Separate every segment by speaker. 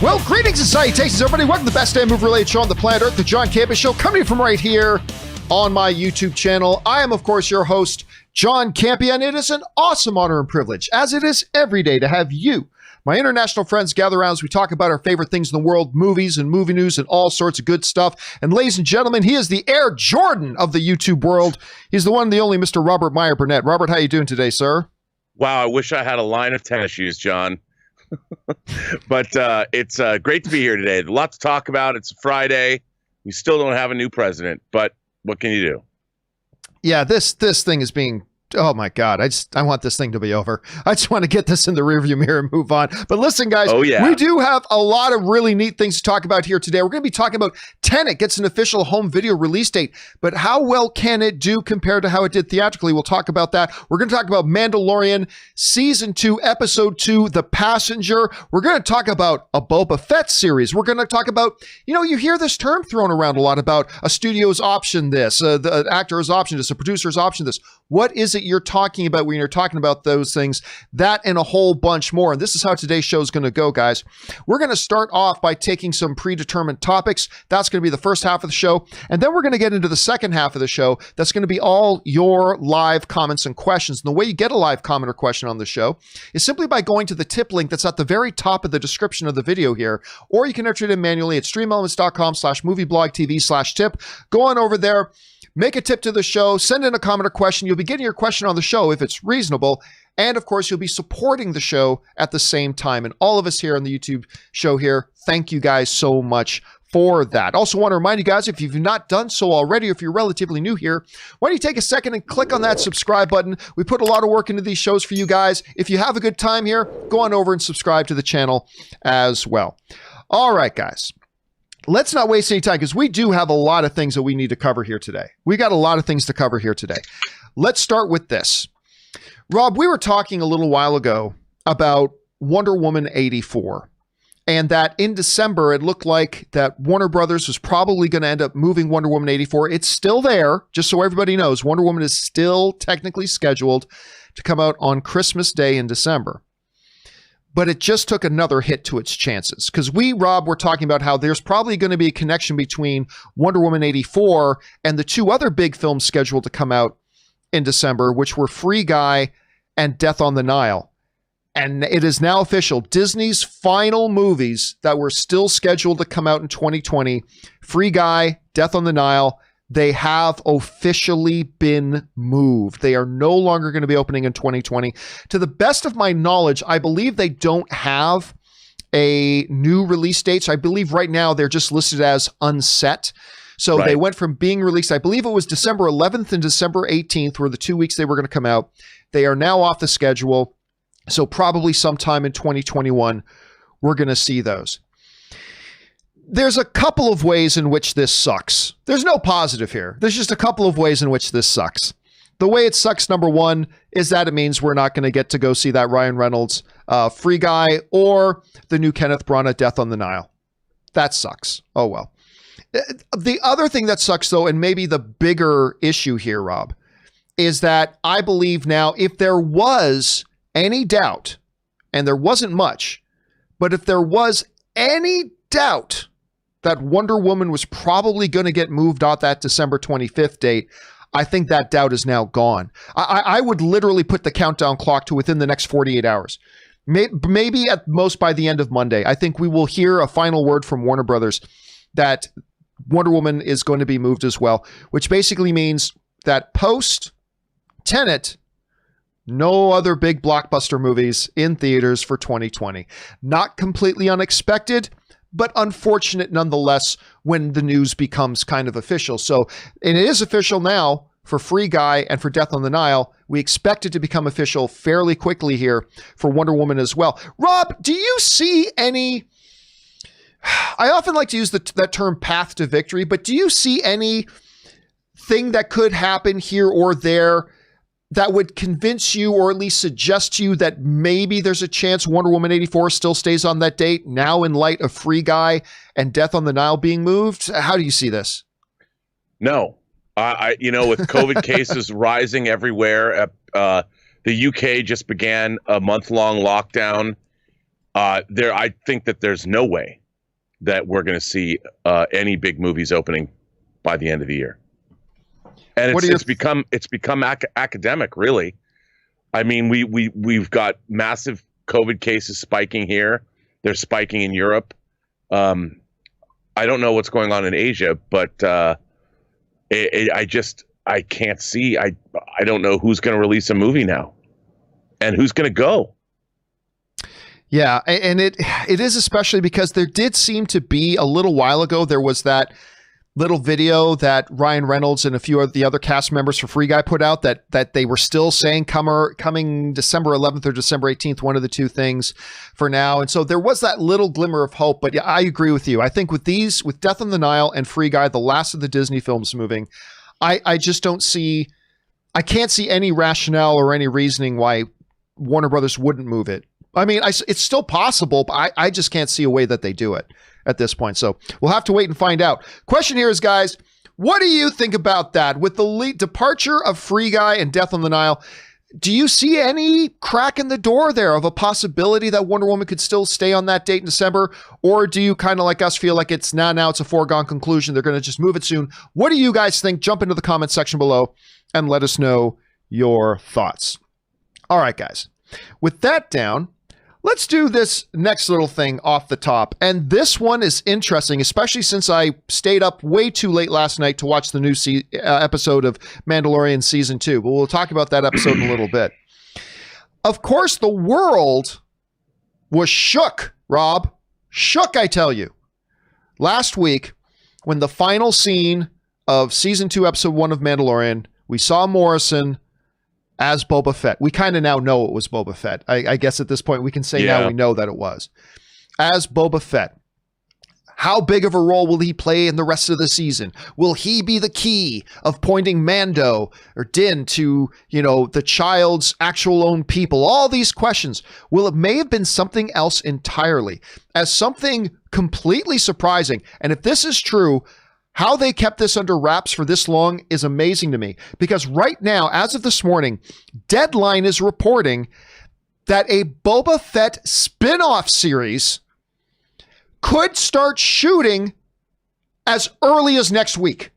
Speaker 1: Well, greetings and salutations, everybody. Welcome to the best damn movie-related show on the planet Earth, the John Campea Show, coming from right here on my YouTube channel. I am, of course, your host, John Campea, and it is an awesome honor and privilege, as it is every day, to have you, my international friends, gather around as we talk about our favorite things in the world, movies and movie news and all sorts of good stuff. And ladies and gentlemen, he is the Air Jordan of the YouTube world. He's the one and the only Mr. Robert Meyer Burnett. Robert, how you doing today, sir?
Speaker 2: Wow, I wish I had a line of tennis shoes, John. But it's great to be here today. A lot to talk about. It's Friday. We still don't have a new president, but what can you do?
Speaker 1: Yeah, this thing is being... Oh my God, I want this thing to be over. I just want to get this in the rearview mirror and move on. But listen, guys, we do have a lot of really neat things to talk about here today. We're going to be talking about Tenet gets an official home video release date, but how well can it do compared to how it did theatrically? We'll talk about that. We're going to talk about Mandalorian Season 2, Episode 2, The Passenger. We're going to talk about a Boba Fett series. We're going to talk about, you hear this term thrown around a lot about a studio's option this, the actor's option this, a producer's option this. What is it you're talking about when you're talking about those things? That and a whole bunch more. And this is how today's show is going to go, guys. We're going to start off by taking some predetermined topics. That's going to be the first half of the show. And then we're going to get into the second half of the show. That's going to be all your live comments and questions. And the way you get a live comment or question on the show is simply by going to the tip link that's at the very top of the description of the video here. Or you can enter it in manually at streamelements.com/movieblogtv/tip. Go on over there. Make a tip to the show, send in a comment or question. You'll be getting your question on the show if it's reasonable. And of course, you'll be supporting the show at the same time. And all of us here on the YouTube show here, thank you guys so much for that. Also want to remind you guys, if you've not done so already, or if you're relatively new here, why don't you take a second and click on that subscribe button? We put a lot of work into these shows for you guys. If you have a good time here, go on over and subscribe to the channel as well. All right, guys. Let's not waste any time because we do have a lot of things that we need to cover here today. We got a lot of things to cover here today. Let's start with this. Rob, we were talking a little while ago about Wonder Woman 84 and that in December, it looked like that Warner Brothers was probably going to end up moving Wonder Woman 84. It's still there, just so everybody knows. Wonder Woman is still technically scheduled to come out on Christmas Day in December. But it just took another hit to its chances. Because Rob, were talking about how there's probably going to be a connection between Wonder Woman 84 and the two other big films scheduled to come out in December, which were Free Guy and Death on the Nile. And it is now official. Disney's final movies that were still scheduled to come out in 2020, Free Guy, Death on the Nile, they have officially been moved. They are no longer going to be opening in 2020. To the best of my knowledge, I believe they don't have a new release date. So I believe right now they're just listed as unset. So They went from being released, I believe it was December 11th and December 18th were the 2 weeks they were going to come out. They are now off the schedule. So probably sometime in 2021, we're going to see those. There's a couple of ways in which this sucks. There's no positive here. There's just a couple of ways in which this sucks. The way it sucks, number one, is that it means we're not going to get to go see that Ryan Reynolds Free Guy or the new Kenneth Branagh Death on the Nile. That sucks. Oh, well. The other thing that sucks, though, and maybe the bigger issue here, Rob, is that I believe now if there was any doubt, and there wasn't much, but if there was any doubt that Wonder Woman was probably going to get moved off that December 25th date, I think that doubt is now gone. I would literally put the countdown clock to within the next 48 hours. Maybe at most by the end of Monday. I think we will hear a final word from Warner Brothers that Wonder Woman is going to be moved as well, which basically means that post Tenet, no other big blockbuster movies in theaters for 2020. Not completely unexpected, but unfortunate nonetheless when the news becomes kind of official. So, and it is official now for Free Guy and for Death on the Nile. We expect it to become official fairly quickly here for Wonder Woman as well. Rob, do you see any... I often like to use that term path to victory, but do you see any thing that could happen here or there that would convince you or at least suggest to you that maybe there's a chance Wonder Woman 84 still stays on that date now in light of Free Guy and Death on the Nile being moved? How do you see this?
Speaker 2: No. With COVID cases rising everywhere, the UK just began a month-long lockdown. I think that there's no way that we're going to see any big movies opening by the end of the year. And it's become academic, really. I mean, we've got massive COVID cases spiking here. They're spiking in Europe. I don't know what's going on in Asia, but I can't see. I don't know who's going to release a movie now, and who's going to go.
Speaker 1: Yeah, and it is, especially because there did seem to be a little while ago, there was that little video that Ryan Reynolds and a few of the other cast members for Free Guy put out that they were still saying coming December 11th or December 18th, one of the two things for now. And so there was that little glimmer of hope. But yeah, I agree with you. I think with Death on the Nile and Free Guy, the last of the Disney films moving, I just don't see, I can't see any rationale or any reasoning why Warner Brothers wouldn't move it. I mean, it's still possible, but I just can't see a way that they do it at this point. So we'll have to wait and find out. Question here is, guys, what do you think about that? With the departure of Free Guy and Death on the Nile, do you see any crack in the door there of a possibility that Wonder Woman could still stay on that date in December? Or do you kind of like us feel like it's now it's a foregone conclusion, they're going to just move it soon? What do you guys think? Jump into the comment section below and let us know your thoughts. All right, guys, with that down, let's do this next little thing off the top. And this one is interesting, especially since I stayed up way too late last night to watch the new episode of Mandalorian Season 2. But we'll talk about that episode in a little bit. Of course, the world was shook, Rob. Shook, I tell you. Last week, when the final scene of Season 2, Episode 1 of Mandalorian, we saw Morrison as Boba Fett. We kind of now know it was Boba Fett. I guess at this point we can say now we know that it was. As Boba Fett. How big of a role will he play in the rest of the season? Will he be the key of pointing Mando or Din to, the child's actual own people? All these questions. Well, it may have been something else entirely. As something completely surprising. And if this is true, how they kept this under wraps for this long is amazing to me, because right now, as of this morning, Deadline is reporting that a Boba Fett spin-off series could start shooting as early as next week.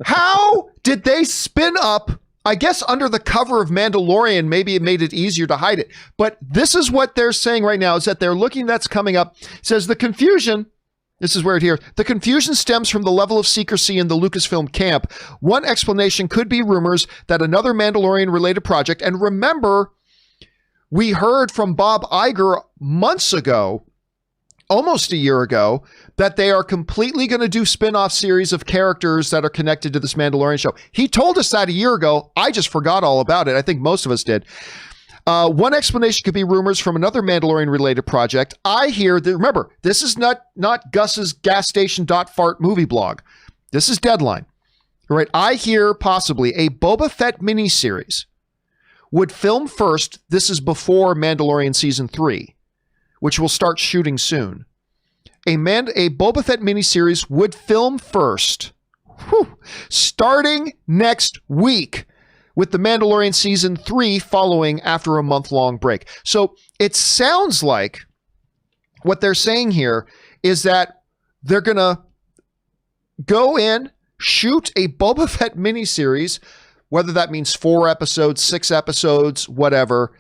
Speaker 1: How did they spin up? I guess under the cover of Mandalorian, maybe it made it easier to hide it. But this is what they're saying right now, is that they're looking, that's coming up, says the confusion. This is where it here. The confusion stems from the level of secrecy in the Lucasfilm camp. One explanation could be rumors that another Mandalorian-related project, and remember, we heard from Bob Iger months ago, almost a year ago, that they are completely going to do spin-off series of characters that are connected to this Mandalorian show. He told us that a year ago. I just forgot all about it. I think most of us did. One explanation could be rumors from another Mandalorian-related project. I hear that, remember, this is not Gus's gas station .fart movie blog. This is Deadline. All right, I hear possibly a Boba Fett miniseries would film first. This is before Mandalorian Season 3, which will start shooting soon. A Boba Fett miniseries would film first, starting next week, with the Mandalorian Season 3 following after a month-long break. So it sounds like what they're saying here is that they're going to go in, shoot a Boba Fett miniseries, whether that means 4 episodes, 6 episodes, whatever,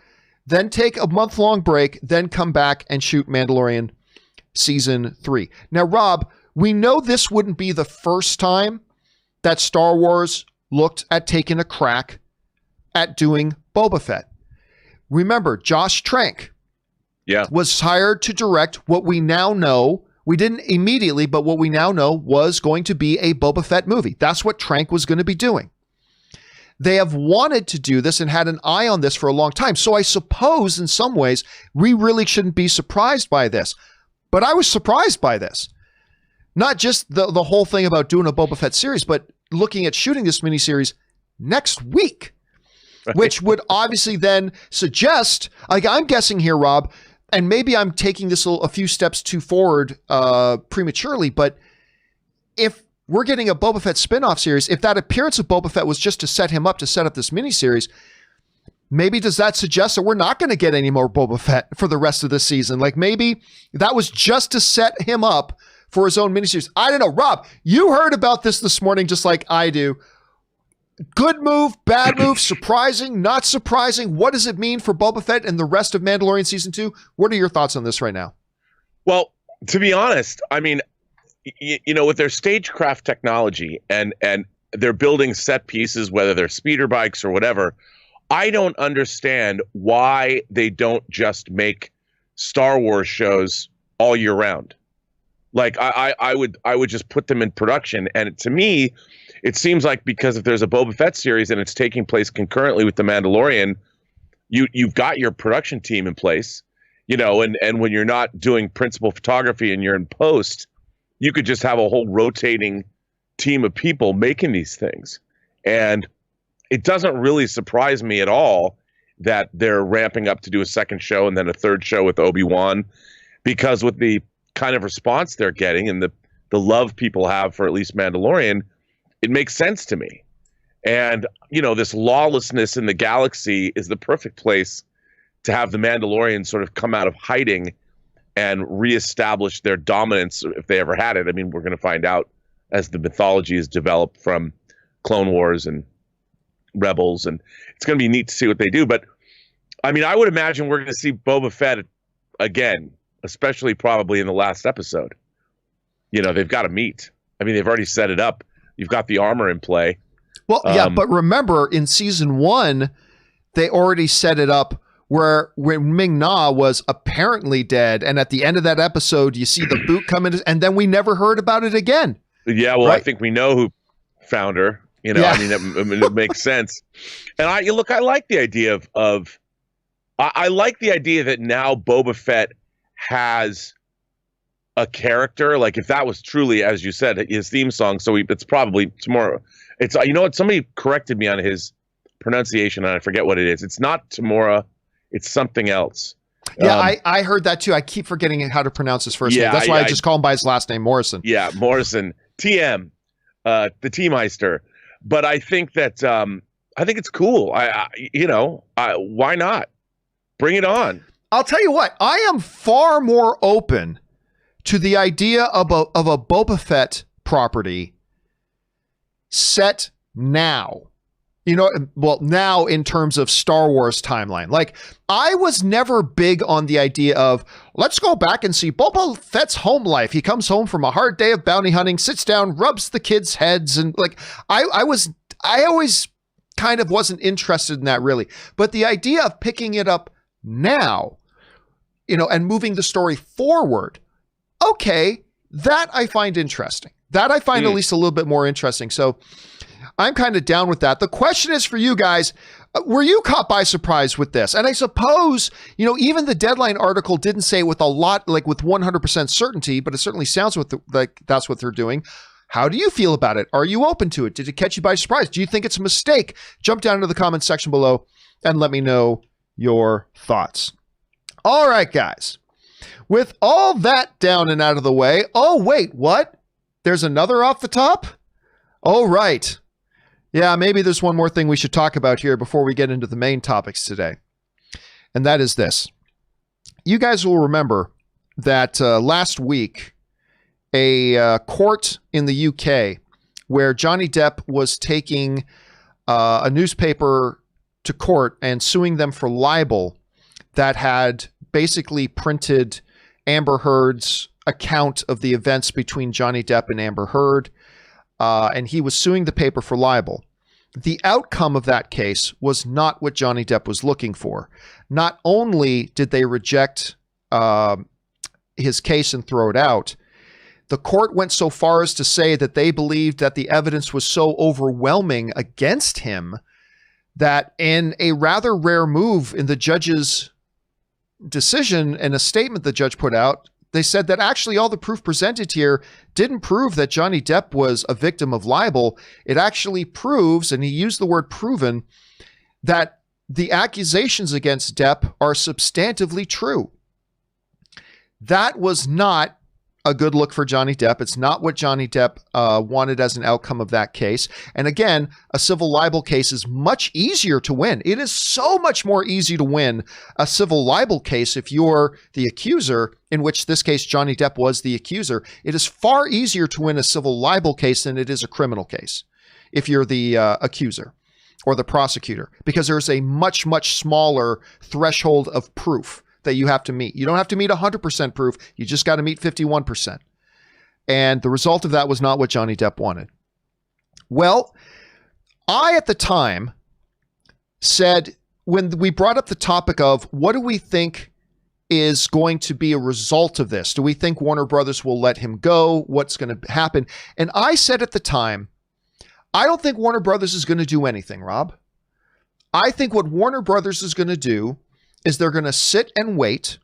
Speaker 1: then take a month-long break, then come back and shoot Mandalorian Season 3. Now, Rob, we know this wouldn't be the first time that Star Wars looked at taking a crack at doing Boba Fett. Remember, Josh Trank was hired to direct what we now know. We didn't immediately, but what we now know was going to be a Boba Fett movie. That's what Trank was going to be doing. They have wanted to do this and had an eye on this for a long time. So I suppose in some ways we really shouldn't be surprised by this. But I was surprised by this. Not just the whole thing about doing a Boba Fett series, but looking at shooting this miniseries next week. Which would obviously then suggest, like I'm guessing here, Rob, and maybe I'm taking this a few steps too forward prematurely, but if we're getting a Boba Fett spinoff series, if that appearance of Boba Fett was just to set him up, to set up this miniseries, maybe does that suggest that we're not going to get any more Boba Fett for the rest of the season? Like maybe that was just to set him up for his own miniseries. I don't know. Rob, you heard about this morning just like I do. Good move, bad move, surprising, not surprising. What does it mean for Boba Fett and the rest of Mandalorian Season 2? What are your thoughts on this right now?
Speaker 2: Well, to be honest, I mean, with their stagecraft technology and they're building set pieces, whether they're speeder bikes or whatever, I don't understand why they don't just make Star Wars shows all year round. Like I would just put them in production. And to me, it seems like because if there's a Boba Fett series and it's taking place concurrently with The Mandalorian, you've got your production team in place, and when you're not doing principal photography and you're in post, you could just have a whole rotating team of people making these things. And it doesn't really surprise me at all that they're ramping up to do a second show and then a third show with Obi-Wan, because with the kind of response they're getting and the love people have for at least Mandalorian, it makes sense to me. And, this lawlessness in the galaxy is the perfect place to have the Mandalorians sort of come out of hiding and reestablish their dominance if they ever had it. I mean, we're going to find out as the mythology is developed from Clone Wars and Rebels, and it's going to be neat to see what they do. But, I mean, I would imagine we're going to see Boba Fett again, especially probably in the last episode. They've got to meet. I mean, they've already set it up. You've got the armor in play.
Speaker 1: Well, yeah, but remember in season 1, they already set it up where when Ming-Na was apparently dead, and at the end of that episode, you see the boot come in, and then we never heard about it again. Yeah,
Speaker 2: well, right? I think we know who found her. Yeah. I mean, it makes sense. And I like the idea I like the idea that now Boba Fett has a character. Like if that was truly, as you said, his theme song. So it's probably tomorrow. It's, what? Somebody corrected me on his pronunciation and I forget what it is. It's not Tamora. It's something else.
Speaker 1: Yeah, I heard that too. I keep forgetting how to pronounce his first name. That's why I just call him by his last name, Morrison.
Speaker 2: Yeah, Morrison. TM, the T-Meister. But I think that I think it's cool. Why not? Bring it on.
Speaker 1: I'll tell you what. I am far more open to the idea of a Boba Fett property set now. Now in terms of Star Wars timeline. Like, I was never big on the idea of, let's go back and see Boba Fett's home life. He comes home from a hard day of bounty hunting, sits down, rubs the kids' heads. And like, I always kind of wasn't interested in that really. But the idea of picking it up now, and moving the story forward, okay, that I find interesting. That I find at least a little bit more interesting. So I'm kind of down with that. The question is for you guys, were you caught by surprise with this? And I suppose, even the Deadline article didn't say with 100% certainty, but it certainly sounds like that's what they're doing. How do you feel about it? Are you open to it? Did it catch you by surprise? Do you think it's a mistake? Jump down into the comments section below and let me know your thoughts. All right, guys. With all that down and out of the way, oh, wait, what? There's another off the top? Oh, right. Yeah, maybe there's one more thing we should talk about here before we get into the main topics today. And that is this. You guys will remember that last week, a court in the UK where Johnny Depp was taking a newspaper to court and suing them for libel that had basically printed Amber Heard's account of the events between Johnny Depp and Amber Heard. And he was suing the paper for libel. The outcome of that case was not what Johnny Depp was looking for. Not only did they reject his case and throw it out, the court went so far as to say that they believed that the evidence was so overwhelming against him that in a rather rare move in the judge's decision and a statement the judge put out, they said that actually all the proof presented here didn't prove that Johnny Depp was a victim of libel. It actually proves, and he used the word proven, that the accusations against Depp are substantively true. That was not a good look for Johnny Depp. It's not what Johnny Depp wanted as an outcome of that case. And again, a civil libel case is much easier to win. It is so much more easy to win a civil libel case if you're the accuser, in which this case Johnny Depp was the accuser. It is far easier to win a civil libel case than it is a criminal case if you're the accuser or the prosecutor, because there's a much, much smaller threshold of proof that you have to meet. You don't have to meet 100% proof. You just got to meet 51%. And the result of that was not what Johnny Depp wanted. Well, I, at the time, said, when we brought up the topic of what do we think is going to be a result of this? Do we think Warner Brothers will let him go? What's going to happen? And I said at the time, I don't think Warner Brothers is going to do anything, Rob. I think what Warner Brothers is going to do is they're going to sit and wait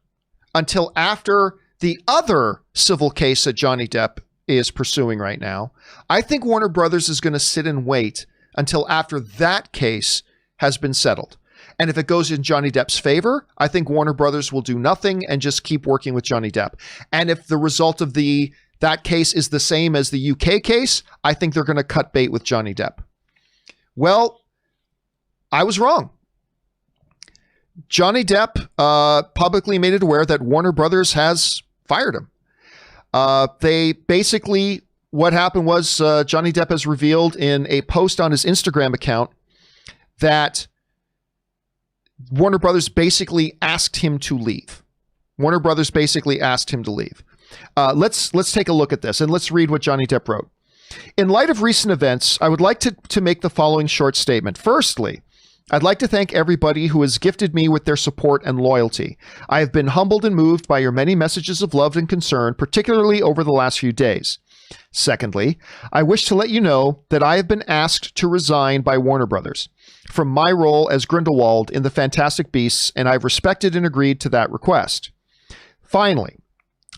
Speaker 1: until after the other civil case that Johnny Depp is pursuing right now. I think Warner Brothers is going to sit and wait until after that case has been settled. And if it goes in Johnny Depp's favor, I think Warner Brothers will do nothing and just keep working with Johnny Depp. And if the result of that case is the same as the UK case, I think they're going to cut bait with Johnny Depp. Well, I was wrong. Johnny Depp publicly made it aware that Warner Brothers has fired him. They basically, what happened was Johnny Depp has revealed in a post on his Instagram account that Warner Brothers basically asked him to leave. Warner Brothers basically asked him to leave. Let's take a look at this and let's read what Johnny Depp wrote. In light of recent events, I would like to make the following short statement. Firstly, I'd like to thank everybody who has gifted me with their support and loyalty. I have been humbled and moved by your many messages of love and concern, particularly over the last few days. Secondly, I wish to let you know that I have been asked to resign by Warner Brothers from my role as Grindelwald in The Fantastic Beasts, and I've respected and agreed to that request. Finally,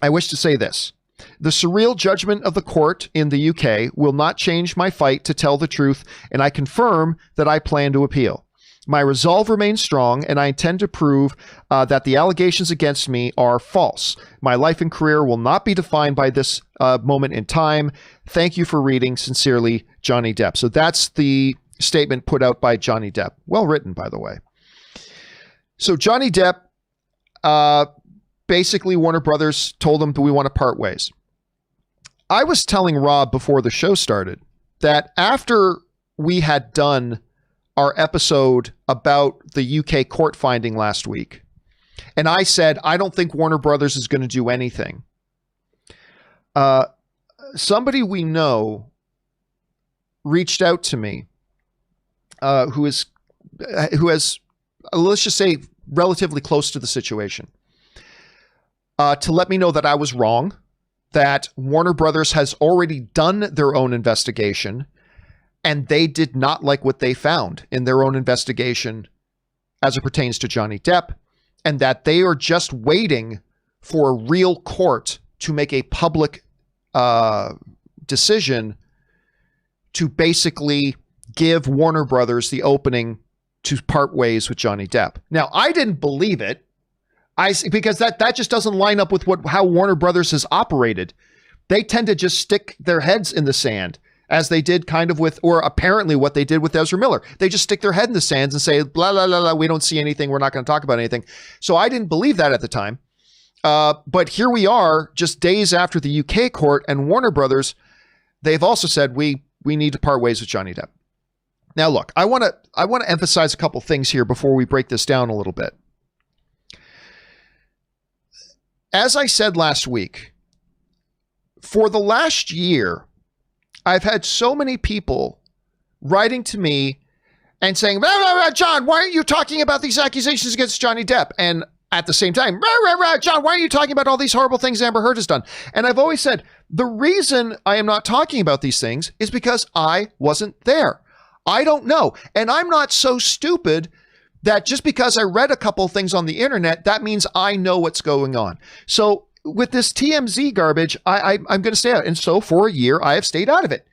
Speaker 1: I wish to say this. The surreal judgment of the court in the UK will not change my fight to tell the truth, and I confirm that I plan to appeal. My resolve remains strong, and I intend to prove that the allegations against me are false. My life and career will not be defined by this moment in time. Thank you for reading. Sincerely, Johnny Depp. So that's the statement put out by Johnny Depp. Well written, by the way. So Johnny Depp, basically Warner Brothers told him that we want to part ways. I was telling Rob before the show started that after we had done our episode about the UK court finding last week, and I said, I don't think Warner Brothers is going to do anything. Somebody we know reached out to me, who has, let's just say, relatively close to the situation, to let me know that I was wrong, that Warner Brothers has already done their own investigation, and they did not like what they found in their own investigation as it pertains to Johnny Depp, and that they are just waiting for a real court to make a public decision to basically give Warner Brothers the opening to part ways with Johnny Depp. Now, I didn't believe it, because that just doesn't line up with how Warner Brothers has operated. They tend to just stick their heads in the sand, as they did kind of with, or apparently what they did with Ezra Miller. They just stick their head in the sands and say, blah, blah, blah, blah, we don't see anything. We're not going to talk about anything. So I didn't believe that at the time. But here we are just days after the UK court, and Warner Brothers, they've also said, we need to part ways with Johnny Depp. Now, look, I want to emphasize a couple things here before we break this down a little bit. As I said last week, for the last year, I've had so many people writing to me and saying, rah, rah, rah, John, why aren't you talking about these accusations against Johnny Depp? And at the same time, rah, rah, rah, John, why are you talking about all these horrible things Amber Heard has done? And I've always said, the reason I am not talking about these things is because I wasn't there. I don't know. And I'm not so stupid that just because I read a couple of things on the internet, that means I know what's going on. So with this TMZ garbage, I'm going to stay out. And so for a year, I have stayed out of it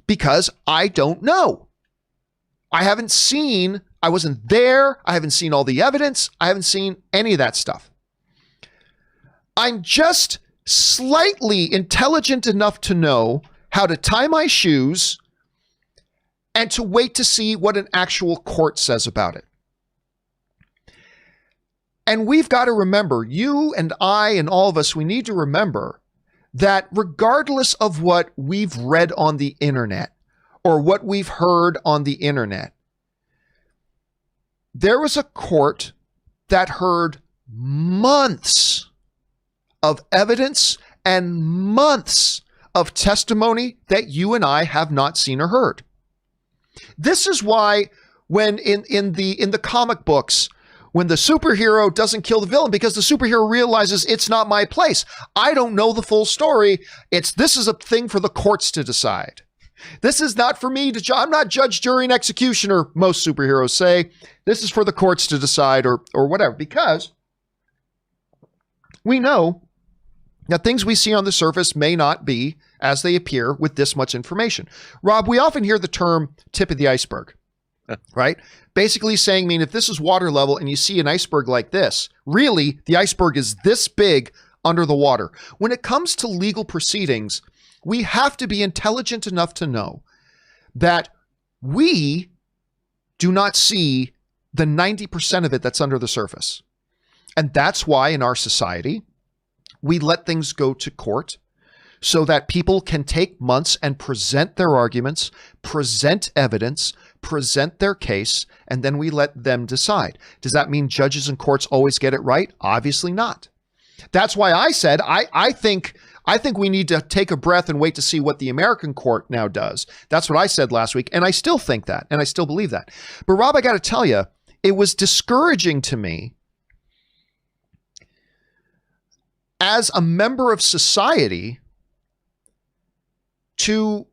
Speaker 1: because I don't know. I wasn't there. I haven't seen all the evidence. I haven't seen any of that stuff. I'm just slightly intelligent enough to know how to tie my shoes and to wait to see what an actual court says about it. And we've got to remember, you and I and all of us, we need to remember that regardless of what we've read on the internet or what we've heard on the internet, there was a court that heard months of evidence and months of testimony that you and I have not seen or heard. This is why when in the comic books, when the superhero doesn't kill the villain, because the superhero realizes it's not my place. I don't know the full story. This is a thing for the courts to decide. This is not for me to I'm not judge, jury, and executioner, most superheroes say. This is for the courts to decide or whatever, because we know that things we see on the surface may not be as they appear with this much information. Rob, we often hear the term tip of the iceberg, right? Basically saying, if this is water level and you see an iceberg like this, really the iceberg is this big under the water. When it comes to legal proceedings, we have to be intelligent enough to know that we do not see the 90% of it that's under the surface. And that's why in our society, we let things go to court so that people can take months and present their arguments, present evidence, present their case, and then we let them decide. Does that mean judges and courts always get it right? Obviously not. That's why I said, I think we need to take a breath and wait to see what the American court now does. That's what I said last week, and I still think that, and I still believe that. But Rob, I got to tell you, it was discouraging to me as a member of society to,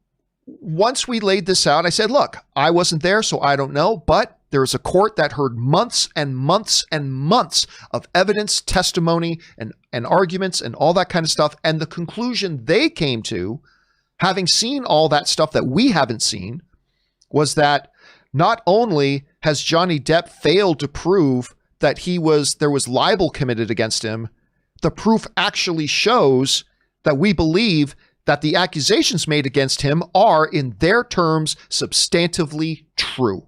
Speaker 1: once we laid this out, I said, look, I wasn't there, so I don't know, but there was a court that heard months and months and months of evidence, testimony, and arguments and all that kind of stuff. And the conclusion they came to, having seen all that stuff that we haven't seen, was that not only has Johnny Depp failed to prove that there was libel committed against him, the proof actually shows that we believe that the accusations made against him are, in their terms, substantively true.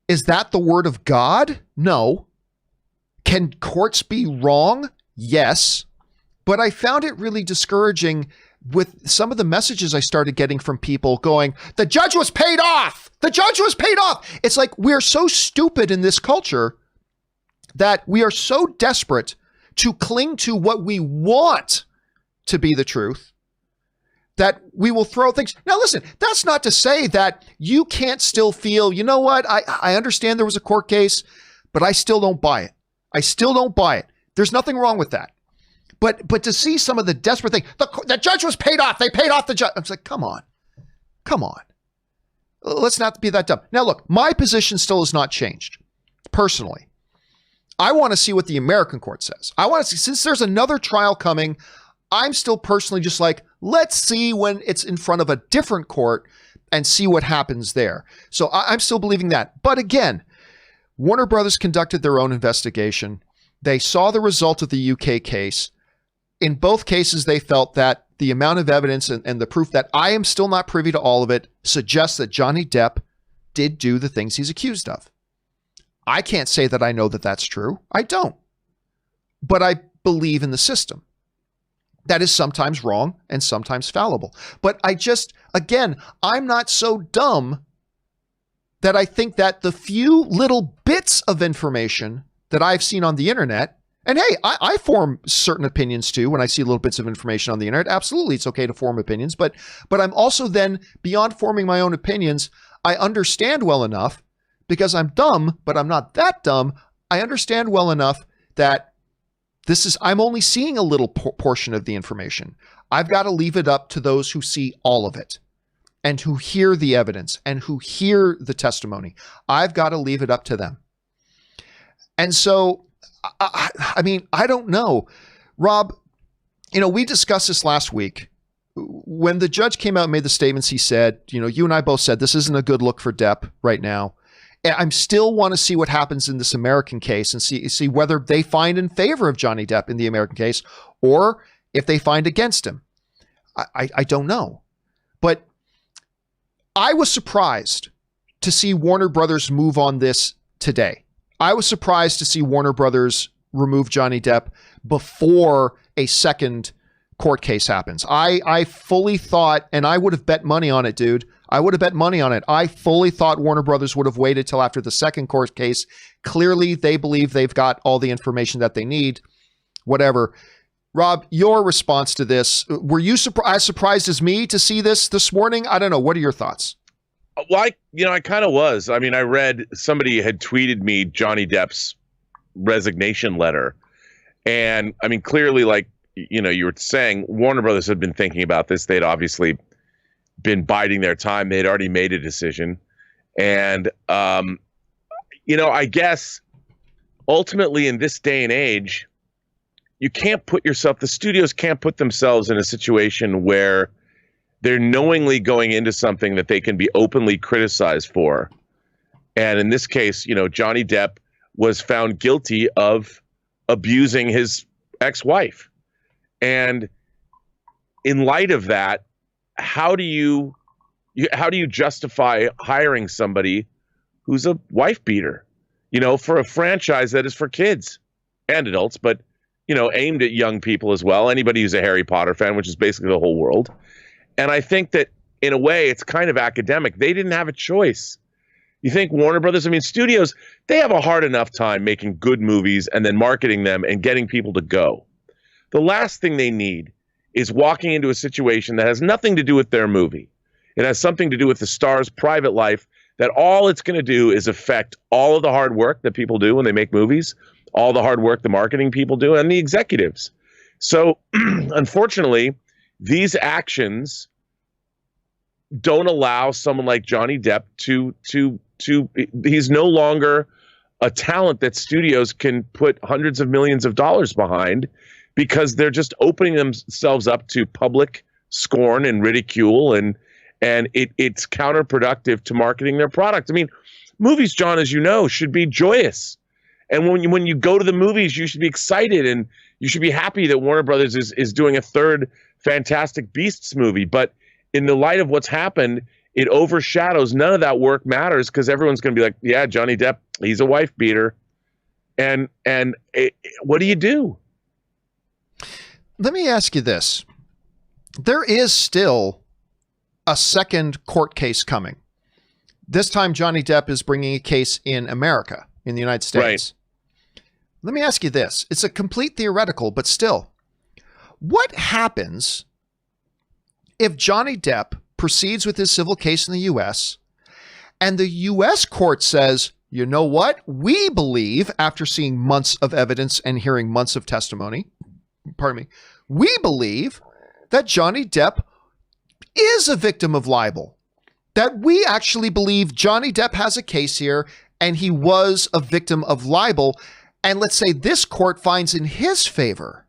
Speaker 1: Is that the word of God? No. Can courts be wrong? Yes. But I found it really discouraging with some of the messages I started getting from people going, the judge was paid off. The judge was paid off. It's like we're so stupid in this culture that we are so desperate to cling to what we want to be the truth that we will throw things. Now, listen, that's not to say that you can't still feel, you know what? I understand there was a court case, but I still don't buy it. I still don't buy it. There's nothing wrong with that. But to see some of the desperate thing, the judge was paid off. They paid off the judge. I was like, come on. Let's not be that dumb. Now, look, my position still has not changed. Personally, I want to see what the American court says. I want to see, since there's another trial coming, I'm still personally just like, let's see when it's in front of a different court and see what happens there. So I'm still believing that. But again, Warner Brothers conducted their own investigation. They saw the result of the UK case. In both cases, they felt that the amount of evidence and the proof that I am still not privy to all of it suggests that Johnny Depp did do the things he's accused of. I can't say that I know that that's true. I don't. But I believe in the system. That is sometimes wrong and sometimes fallible. But again, I'm not so dumb that I think that the few little bits of information that I've seen on the internet, and hey, I form certain opinions too when I see little bits of information on the internet. Absolutely, it's okay to form opinions, but I'm also then, beyond forming my own opinions, I understand well enough, because I'm dumb, but I'm not that dumb. I understand well enough that I'm only seeing a little portion of the information. I've got to leave it up to those who see all of it and who hear the evidence and who hear the testimony. I've got to leave it up to them. And so, I don't know. Rob, we discussed this last week. When the judge came out and made the statements, he said, you and I both said, this isn't a good look for Depp right now. I'm still want to see what happens in this American case and see whether they find in favor of Johnny Depp in the American case or if they find against him. I don't know. But I was surprised to see Warner Brothers move on this today. I was surprised to see Warner Brothers remove Johnny Depp before a second court case happens. I fully thought, and I would have bet money on it, dude. I would have bet money on it. I fully thought Warner Brothers would have waited till after the second court case. Clearly, they believe they've got all the information that they need. Whatever. Rob, your response to this, were you as surprised as me to see this morning? I don't know. What are your thoughts?
Speaker 2: Well, I kind of was. I mean, I read somebody had tweeted me Johnny Depp's resignation letter. And I mean, clearly, like, you were saying, Warner Brothers had been thinking about this. They'd obviously been biding their time. They'd already made a decision. And, I guess ultimately in this day and age, the studios can't put themselves in a situation where they're knowingly going into something that they can be openly criticized for. And in this case, Johnny Depp was found guilty of abusing his ex-wife. And in light of that, how do you justify hiring somebody who's a wife beater, for a franchise that is for kids and adults, but aimed at young people as well. Anybody who's a Harry Potter fan, which is basically the whole world. And I think that in a way, it's kind of academic. They didn't have a choice. You think Warner Brothers, studios, they have a hard enough time making good movies and then marketing them and getting people to go. The last thing they need is walking into a situation that has nothing to do with their movie. It has something to do with the star's private life, that all it's going to do is affect all of the hard work that people do when they make movies, all the hard work the marketing people do, and the executives. So unfortunately, these actions don't allow someone like Johnny Depp to he's no longer a talent that studios can put hundreds of millions of dollars behind, because they're just opening themselves up to public scorn and ridicule, and it's counterproductive to marketing their product. I mean, movies, John, as you know, should be joyous. And when you go to the movies, you should be excited and you should be happy that Warner Brothers is doing a third Fantastic Beasts movie. But in the light of what's happened, it overshadows. None of that work matters, because everyone's going to be like, yeah, Johnny Depp, he's a wife beater. And what do you do?
Speaker 1: Let me ask you this. There is still a second court case coming. This time, Johnny Depp is bringing a case in America, in the United States. Right. Let me ask you this. It's a complete theoretical, but still. What happens if Johnny Depp proceeds with his civil case in the U.S. and the U.S. court says, you know what? We believe, after seeing months of evidence and hearing months of testimony, we believe that Johnny Depp is a victim of libel. That we actually believe Johnny Depp has a case here and he was a victim of libel. And let's say this court finds in his favor.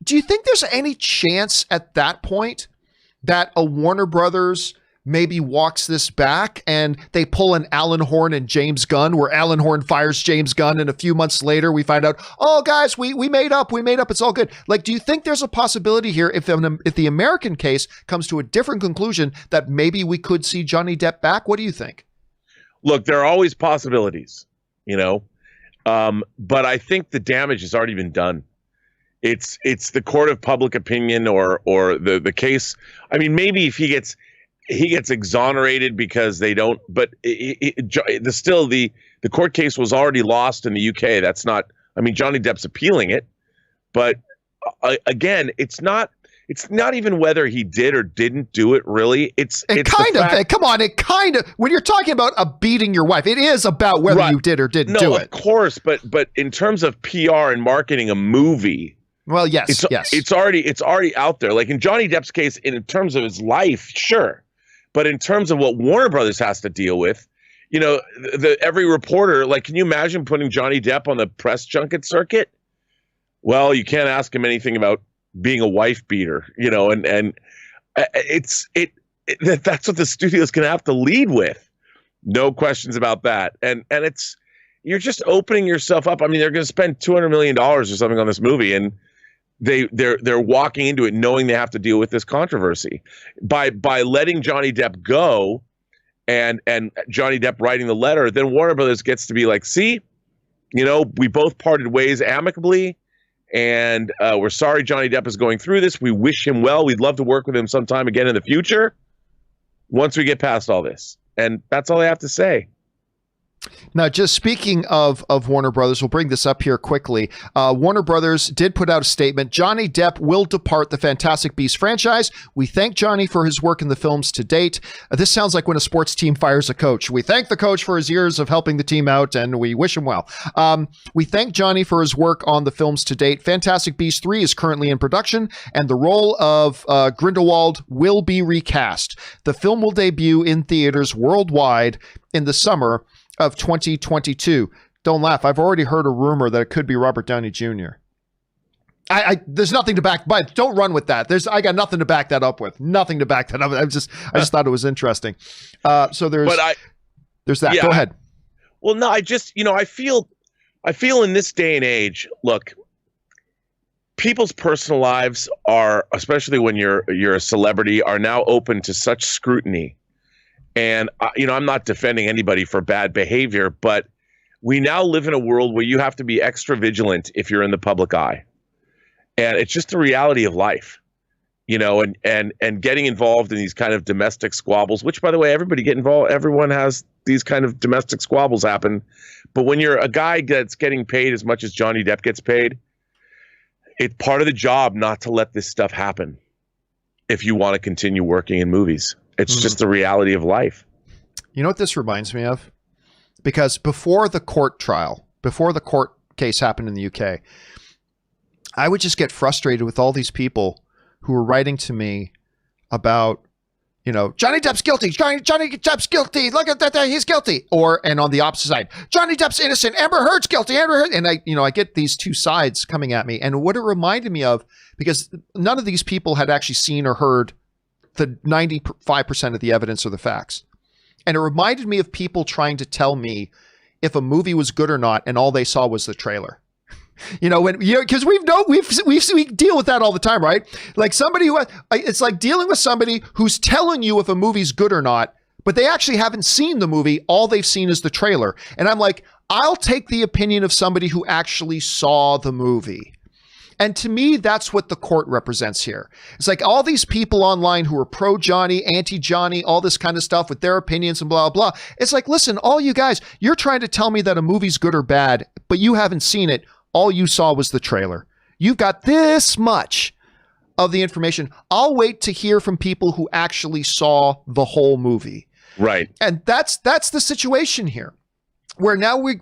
Speaker 1: Do you think there's any chance at that point that a Warner Brothers maybe walks this back and they pull an Alan Horn and James Gunn, where Alan Horn fires James Gunn and a few months later we find out, oh guys, we made up, it's all good. Like, do you think there's a possibility here if the American case comes to a different conclusion that maybe we could see Johnny Depp back? What do you think?
Speaker 2: Look, there are always possibilities, but I think the damage has already been done. It's the court of public opinion or the case. I mean, maybe if he gets exonerated because they don't, but the court case was already lost in the UK. That's not, Johnny Depp's appealing it, but again, it's not even whether he did or didn't do it, really. When
Speaker 1: you're talking about beating your wife, it is about whether you did or didn't do it.
Speaker 2: Of course, but in terms of PR and marketing a movie,
Speaker 1: well, yes,
Speaker 2: it's already out there. Like in Johnny Depp's case, in terms of his life, sure. But in terms of what Warner Brothers has to deal with, every reporter, like, can you imagine putting Johnny Depp on the press junket circuit? Well, you can't ask him anything about being a wife beater, and that's what the studio's going to have to lead with. No questions about that. And you're just opening yourself up. I mean, they're going to spend $200 million or something on this movie, and they're walking into it knowing they have to deal with this controversy. By letting Johnny Depp go and Johnny Depp writing the letter, then Warner Brothers gets to be like, see, we both parted ways amicably, and we're sorry Johnny Depp is going through this. We wish him well. We'd love to work with him sometime again in the future once we get past all this. And that's all I have to say.
Speaker 1: Now, just speaking of Warner Brothers, we'll bring this up here quickly. Warner Brothers did put out a statement. Johnny Depp will depart the Fantastic Beasts franchise. We thank Johnny for his work in the films to date. This sounds like when a sports team fires a coach. We thank the coach for his years of helping the team out, and we wish him well. We thank Johnny for his work on the films to date. Fantastic Beasts 3 is currently in production, and the role of Grindelwald will be recast. The film will debut in theaters worldwide in the summer of 2022. Don't laugh. I've already heard a rumor that it could be Robert Downey Jr. There's nothing to back, but don't run with that. I got nothing to back that up with. Nothing to back that up. I just thought it was interesting. So there's that. Yeah, go ahead.
Speaker 2: Well, no, I just, I feel in this day and age, look, people's personal lives are, especially when you're a celebrity, are now open to such scrutiny. And, I'm not defending anybody for bad behavior, but we now live in a world where you have to be extra vigilant if you're in the public eye. And it's just the reality of life, and getting involved in these kind of domestic squabbles, which, by the way, everybody get involved. Everyone has these kind of domestic squabbles happen. But when you're a guy that's getting paid as much as Johnny Depp gets paid, it's part of the job not to let this stuff happen if you want to continue working in movies. It's just the reality of life.
Speaker 1: You know what this reminds me of? Because before the court case happened in the UK, I would just get frustrated with all these people who were writing to me about, Johnny Depp's guilty. Johnny Depp's guilty. Look at that. He's guilty. And on the opposite side, Johnny Depp's innocent. Amber Heard's guilty. Amber Heard. And I get these two sides coming at me. And what it reminded me of, because none of these people had actually seen or heard the 95% of the evidence or the facts. And it reminded me of people trying to tell me if a movie was good or not, and all they saw was the trailer. Because we deal with that all the time, right? Like it's like dealing with somebody who's telling you if a movie's good or not, but they actually haven't seen the movie. All they've seen is the trailer. And I'm like, I'll take the opinion of somebody who actually saw the movie. And to me, that's what the court represents here. It's like all these people online who are pro-Johnny, anti-Johnny, all this kind of stuff with their opinions and blah, blah. It's like, listen, all you guys, you're trying to tell me that a movie's good or bad, but you haven't seen it. All you saw was the trailer. You've got this much of the information. I'll wait to hear from people who actually saw the whole movie.
Speaker 2: Right.
Speaker 1: And that's the situation here. Where now we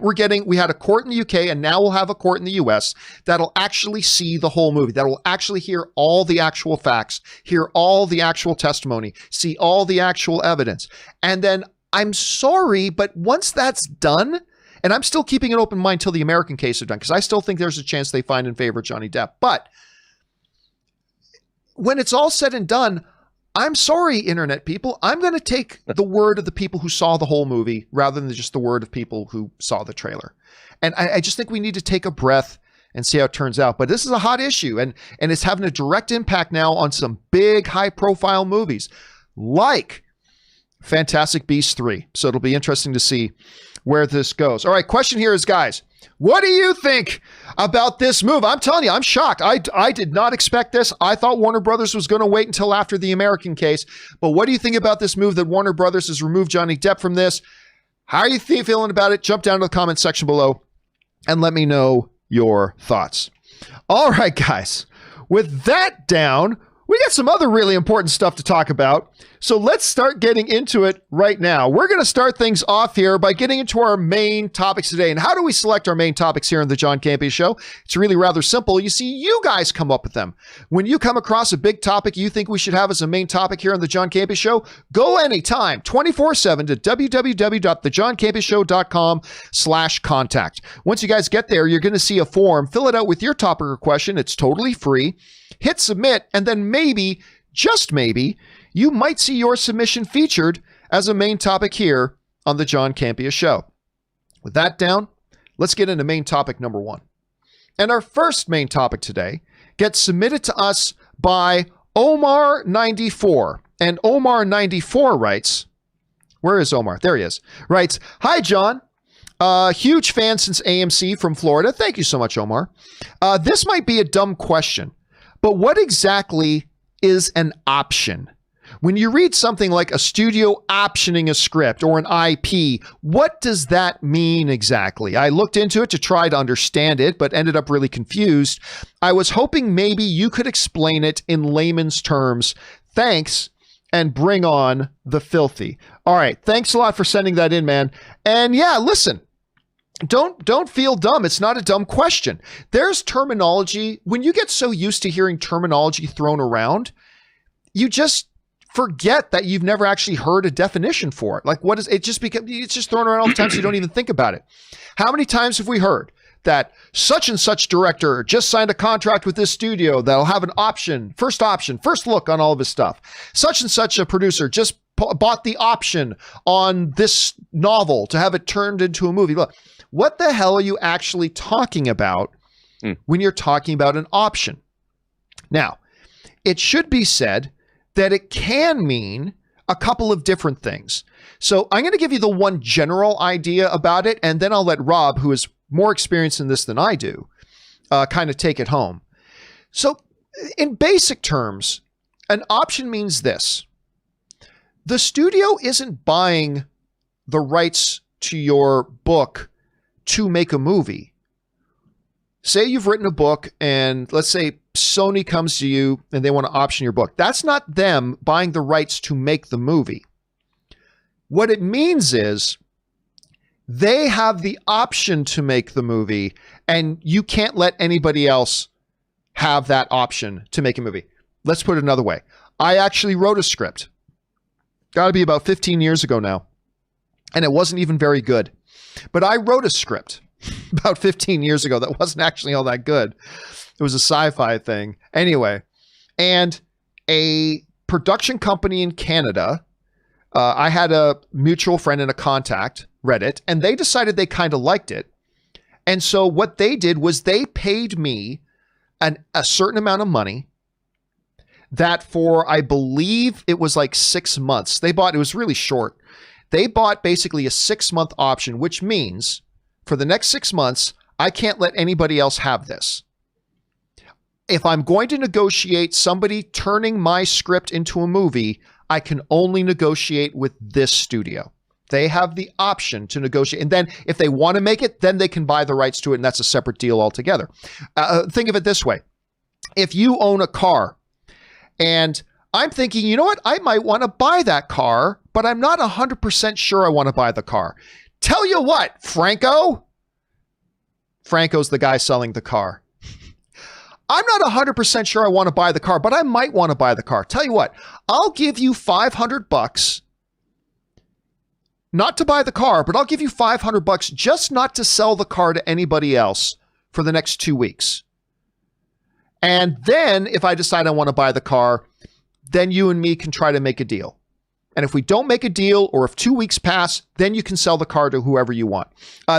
Speaker 1: had a court in the UK, and now we'll have a court in the US that'll actually see the whole movie, that will actually hear all the actual facts, hear all the actual testimony, see all the actual evidence. And then I'm sorry, but once that's done, and I'm still keeping an open mind till the American case are done, because I still think there's a chance they find in favor of Johnny Depp. But when it's all said and done, I'm sorry, internet people. I'm going to take the word of the people who saw the whole movie rather than just the word of people who saw the trailer. And I just think we need to take a breath and see how it turns out. But this is a hot issue, and it's having a direct impact now on some big, high-profile movies like Fantastic Beasts 3. So it'll be interesting to see where this goes. All right, question here is, guys, what do you think about this move? I'm telling you, I'm shocked. I did not expect this. I thought Warner Brothers was going to wait until after the American case. But what do you think about this move that Warner Brothers has removed Johnny Depp from this? How are you feeling about it? Jump down to the comment section below and let me know your thoughts. All right, guys, with that down, we got some other really important stuff to talk about. So let's start getting into it right now. We're going to start things off here by getting into our main topics today. And how do we select our main topics here on the John Campea Show? It's really rather simple. You see, you guys come up with them. When you come across a big topic you think we should have as a main topic here on the John Campea Show, go anytime, 24/7 to www.thejohncampeashow.com/contact. Once you guys get there, you're going to see a form. Fill it out with your topic or question. It's totally free. Hit submit, and then maybe, just maybe, you might see your submission featured as a main topic here on the John Campea Show. With that down, let's get into main topic number 1. And our first main topic today gets submitted to us by Omar94. And Omar94 writes, where is Omar? There he is. Writes, "Hi, John. Huge fan since AMC from Florida." Thank you so much, Omar. This might be a dumb question, but what exactly is an option? When you read something like a studio optioning a script or an IP, what does that mean exactly? I looked into it to try to understand it, but ended up really confused. I was hoping maybe you could explain it in layman's terms. Thanks, and bring on the filthy. All right, thanks a lot for sending that in, man. And yeah, listen, don't feel dumb. It's not a dumb question. There's terminology. When you get so used to hearing terminology thrown around, you just forget that you've never actually heard a definition for it. Like, what is it? Just because it's just thrown around all the time, so you don't even think about it. How many times have we heard that such and such director just signed a contract with this studio that'll have an option, first look on all of his stuff? Such and such a producer just bought the option on this novel to have it turned into a movie. Look, what the hell are you actually talking about when you're talking about an option? Now, it should be said that it can mean a couple of different things. So I'm going to give you the one general idea about it, and then I'll let Rob, who is more experienced in this than I do, kind of take it home. So in basic terms, an option means this. The studio isn't buying the rights to your book to make a movie. Say you've written a book and let's say Sony comes to you and they want to option your book. That's not them buying the rights to make the movie. What it means is they have the option to make the movie and you can't let anybody else have that option to make a movie. Let's put it another way. I actually wrote a script. Got to be about 15 years ago now. And it wasn't even very good. But I wrote a script about 15 years ago that wasn't actually all that good. It was a sci-fi thing. Anyway, and a production company in Canada, I had a mutual friend and a contact, read it, and they decided they kind of liked it. And so what they did was they paid me a certain amount of money that for, I believe it was like 6 months. It was really short. They bought basically a 6-month option, which means for the next 6 months, I can't let anybody else have this. If I'm going to negotiate somebody turning my script into a movie, I can only negotiate with this studio. They have the option to negotiate. And then if they want to make it, then they can buy the rights to it. And that's a separate deal altogether. Think of it this way. If you own a car and I'm thinking, you know what? I might want to buy that car, but I'm not 100% sure I want to buy the car. Tell you what, Franco's the guy selling the car. I'm not 100% sure I want to buy the car, but I might want to buy the car. Tell you what, I'll give you $500, not to buy the car, but I'll give you $500 just not to sell the car to anybody else for the next 2 weeks. And then if I decide I want to buy the car, then you and me can try to make a deal. And if we don't make a deal, or if 2 weeks pass, then you can sell the car to whoever you want.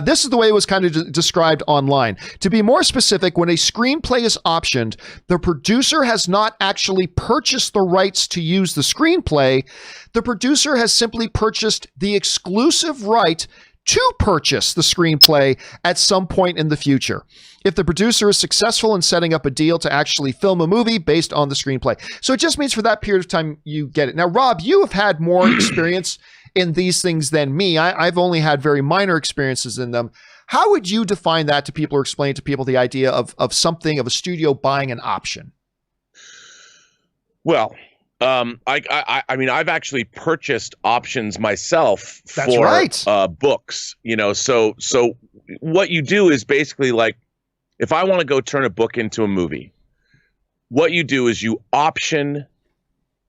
Speaker 1: This is the way it was kind of described online. To be more specific, when a screenplay is optioned, the producer has not actually purchased the rights to use the screenplay. The producer has simply purchased the exclusive right to purchase the screenplay at some point in the future. If the producer is successful in setting up a deal to actually film a movie based on the screenplay. So it just means for that period of time, you get it. Now, Rob, you have had more experience in these things than me. I've only had very minor experiences in them. How would you define that to people or explain to people the idea of something, of a studio buying an option?
Speaker 2: Well, I mean, I've actually purchased options myself
Speaker 1: That's
Speaker 2: for
Speaker 1: right.
Speaker 2: Books, so what you do is basically like, if I want to go turn a book into a movie, what you do is you option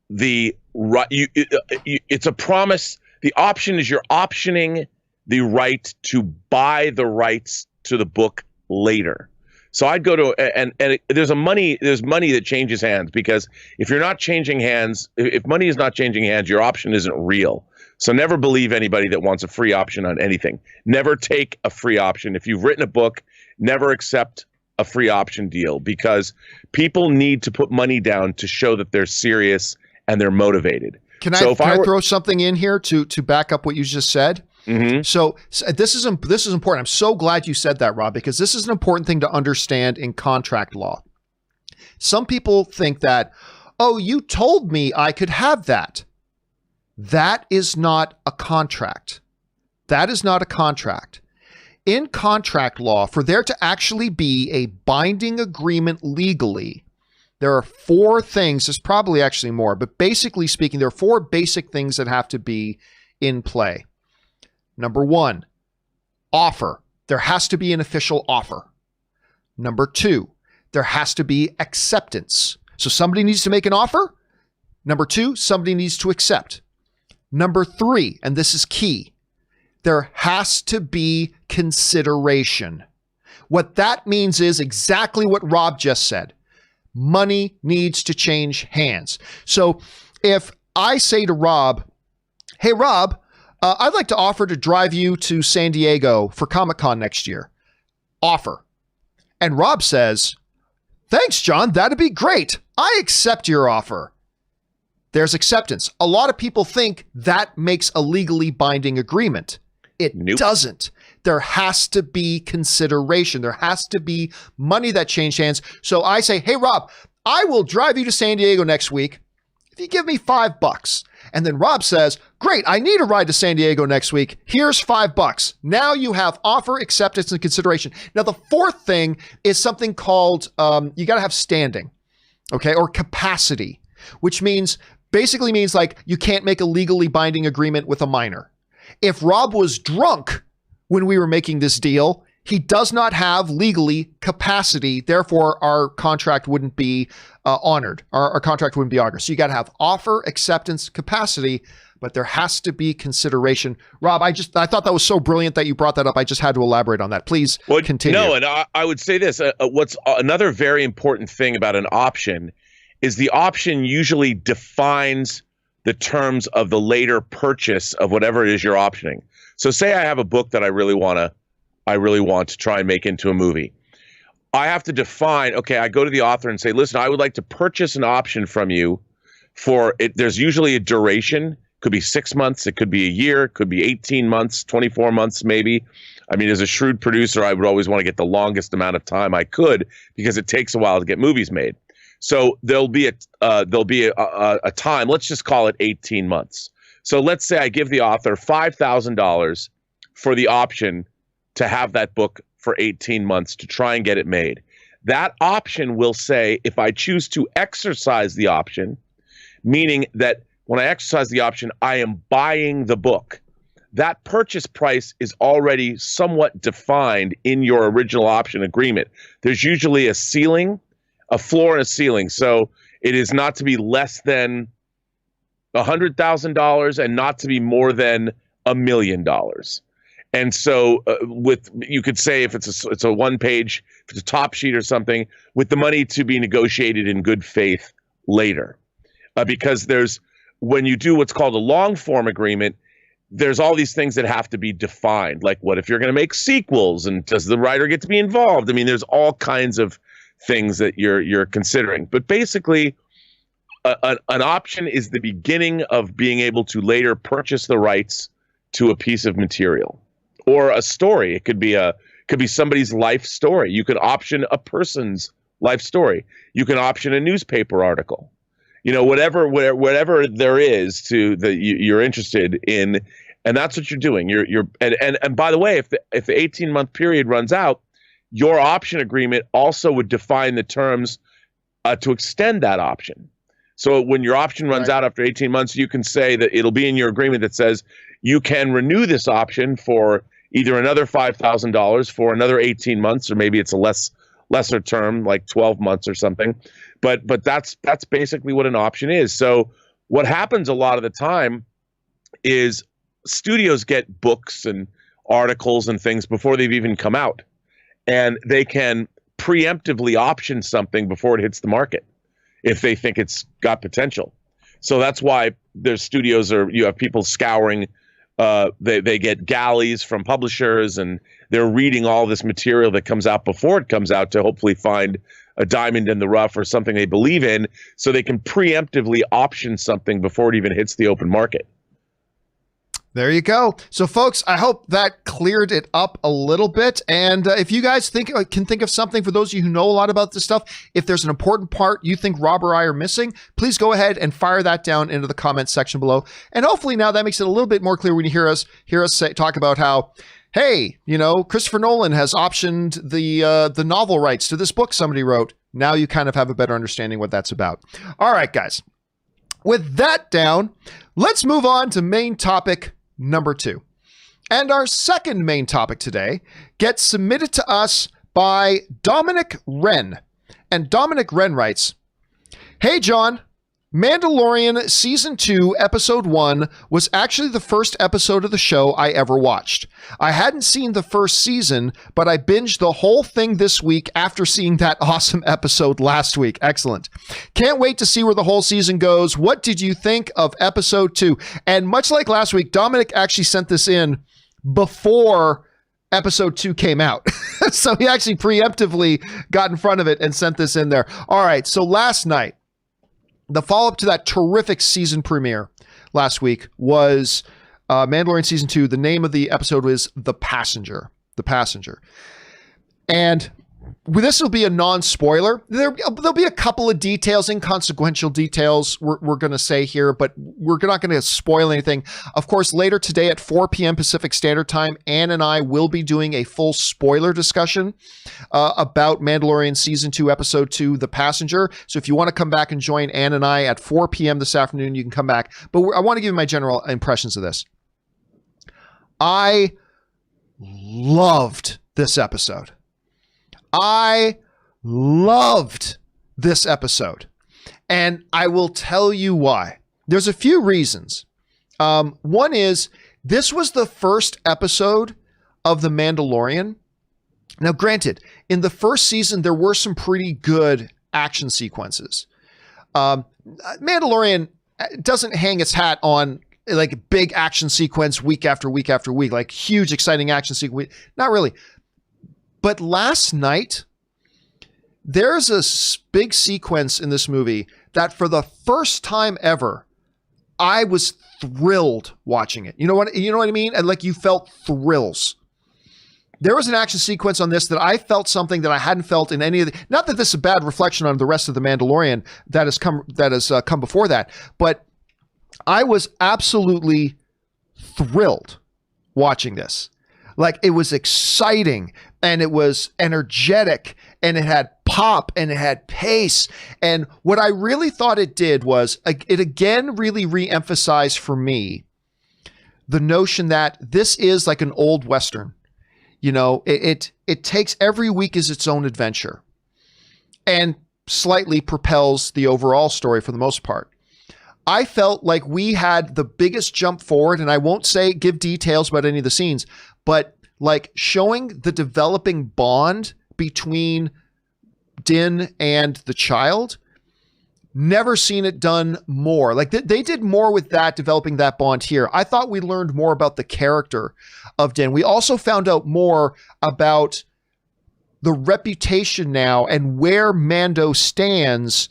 Speaker 2: the right. It's a promise. The option is you're optioning the right to buy the rights to the book later. So I'd go to and there's money that changes hands, because if you're not changing hands, if money is not changing hands, your option isn't real. So never believe anybody that wants a free option on anything. Never take a free option. If you've written a book, never accept a free option deal, because people need to put money down to show that they're serious and they're motivated.
Speaker 1: Can I throw something in here to back up what you just said?
Speaker 2: Mm-hmm.
Speaker 1: So this is important. I'm so glad you said that, Rob, because this is an important thing to understand in contract law. Some people think that, oh, you told me I could have that. That is not a contract. That is not a contract. In contract law, for there to actually be a binding agreement legally, there are 4 things. There's probably actually more, but basically speaking, there are 4 basic things that have to be in play. Number 1, offer. There has to be an official offer. Number 2, there has to be acceptance. So somebody needs to make an offer. Number 2, somebody needs to accept. Number 3, and this is key, there has to be consideration. What that means is exactly what Rob just said. Money needs to change hands. So if I say to Rob, hey, Rob, I'd like to offer to drive you to San Diego for Comic-Con next year. Offer. And Rob says, thanks, John. That'd be great. I accept your offer. There's acceptance. A lot of people think that makes a legally binding agreement. It doesn't. There has to be consideration. There has to be money that changed hands. So I say, hey, Rob, I will drive you to San Diego next week if you give me $5. And then Rob says, great, I need a ride to San Diego next week. Here's $5. Now you have offer, acceptance, and consideration. Now, the 4th thing is something called, you got to have standing, okay, or capacity, which basically means like you can't make a legally binding agreement with a minor. If Rob was drunk when we were making this deal, he does not have legally capacity. Therefore, our contract wouldn't be honored. Our contract wouldn't be honored. So you got to have offer, acceptance, capacity, but there has to be consideration. Rob, I thought that was so brilliant that you brought that up. I just had to elaborate on that. Please continue.
Speaker 2: No, and I would say this. What's another very important thing about an option is the option usually defines the terms of the later purchase of whatever it is you're optioning. So say I have a book that I really want to try and make into a movie. I have to define, okay, I go to the author and say, listen, I would like to purchase an option from you for it. There's usually a duration, could be 6 months, it could be a year, it could be 18 months, 24 months, maybe. I mean, as a shrewd producer, I would always want to get the longest amount of time I could because it takes a while to get movies made. So there'll be a time, let's just call it 18 months. So let's say I give the author $5,000 for the option to have that book for 18 months to try and get it made. That option will say, if I choose to exercise the option, meaning that when I exercise the option, I am buying the book. That purchase price is already somewhat defined in your original option agreement. There's usually a ceiling, a floor and a ceiling. So it is not to be less than $100,000 and not to be more than $1 million. And so you could say if it's a one page, if it's a top sheet or something, with the money to be negotiated in good faith later. Because when you do what's called a long form agreement, there's all these things that have to be defined. Like, what if you're going to make sequels, and does the writer get to be involved? I mean, there's all kinds of things that you're considering. But basically, an option is the beginning of being able to later purchase the rights to a piece of material or a story. It could be somebody's life story. You can option a person's life story. You can option a newspaper article. You know, whatever there is that you're interested in, and that's what you're doing. And by the way, if the 18-month period runs out, your option agreement also would define the terms to extend that option. So when your option runs out after 18 months, you can say that it'll be in your agreement that says you can renew this option for either another $5,000 for another 18 months, or maybe it's a lesser term, like 12 months or something. But that's basically what an option is. So what happens a lot of the time is studios get books and articles and things before they've even come out, and they can preemptively option something before it hits the market if they think it's got potential. So that's why there's studios, or you have people scouring. They get galleys from publishers, and they're reading all this material that comes out before it comes out to hopefully find a diamond in the rough or something they believe in, so they can preemptively option something before it even hits the open market.
Speaker 1: There you go. So, folks, I hope that cleared it up a little bit. And if you guys can think of something, for those of you who know a lot about this stuff, if there's an important part you think Rob or I are missing, please go ahead and fire that down into the comments section below. And hopefully now that makes it a little bit more clear when you hear us talk about how, hey, Christopher Nolan has optioned the novel rights to this book somebody wrote. Now you kind of have a better understanding what that's about. All right, guys. With that down, let's move on to main topic number 2. And our second main topic today gets submitted to us by Dominic Wren. And Dominic Wren writes, "Hey, John, Mandalorian Season 2, Episode 1 was actually the first episode of the show I ever watched. I hadn't seen the first season, but I binged the whole thing this week after seeing that awesome episode last week." Excellent. "Can't wait to see where the whole season goes. What did you think of Episode 2? And much like last week, Dominic actually sent this in before Episode 2 came out. So he actually preemptively got in front of it and sent this in there. All right, so last night, the follow-up to that terrific season premiere last week was Mandalorian Season 2. The name of the episode was The Passenger. The Passenger. And this will be a non-spoiler. There'll be a couple of details, inconsequential details we're going to say here, but we're not going to spoil anything. Of course, later today at 4 p.m. Pacific Standard Time, Ann and I will be doing a full spoiler discussion about Mandalorian Season 2, Episode 2, The Passenger. So if you want to come back and join Ann and I at 4 p.m. this afternoon, you can come back. But I want to give you my general impressions of this. I loved this episode. I loved this episode, and I will tell you why. There's a few reasons. One is, this was the first episode of The Mandalorian. Now, granted, in the first season, there were some pretty good action sequences. Mandalorian doesn't hang its hat on like big action sequence week after week after week, like huge, exciting action sequence. Not really. But last night, there's a big sequence in this movie that for the first time ever, I was thrilled watching it. You know what I mean? And like, you felt thrills. There was an action sequence on this that I felt something that I hadn't felt in any of the, not that this is a bad reflection on the rest of the Mandalorian that has come before that, but I was absolutely thrilled watching this. Like, it was exciting, and it was energetic, and it had pop, and it had pace. And what I really thought it did was, it again really re-emphasized for me the notion that this is like an old Western. It takes every week as its own adventure and slightly propels the overall story for the most part. I felt like we had the biggest jump forward, and I won't give details about any of the scenes, but like showing the developing bond between Din and the child. Never seen it done more. Like they did more with that, developing that bond here. I thought we learned more about the character of Din. We also found out more about the reputation now and where Mando stands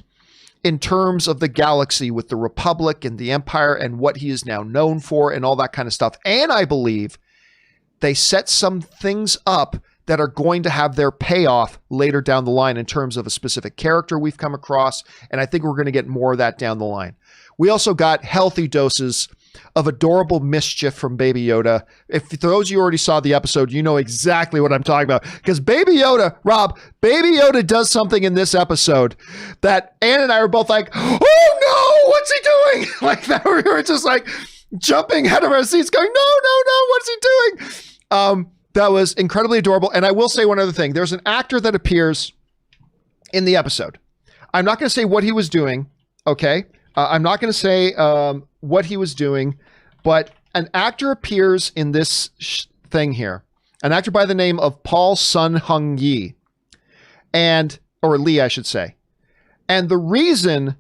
Speaker 1: in terms of the galaxy with the Republic and the Empire and what he is now known for and all that kind of stuff. And I believe they set some things up that are going to have their payoff later down the line in terms of a specific character we've come across. And I think we're going to get more of that down the line. We also got healthy doses of adorable mischief from Baby Yoda. If those of you already saw the episode, you know exactly what I'm talking about. Because Baby Yoda, Rob, Baby Yoda does something in this episode that Ann and I were both like, oh no, what's he doing? Like that, we were just like jumping out of our seats going, no, what's he doing? That was incredibly adorable. And I will say one other thing. There's an actor that appears in the episode. I'm not going to say what he was doing, okay? I'm not going to say what he was doing, but an actor appears in this thing here. An actor by the name of Paul Sun-Hung Yi, or Lee, I should say. And the reason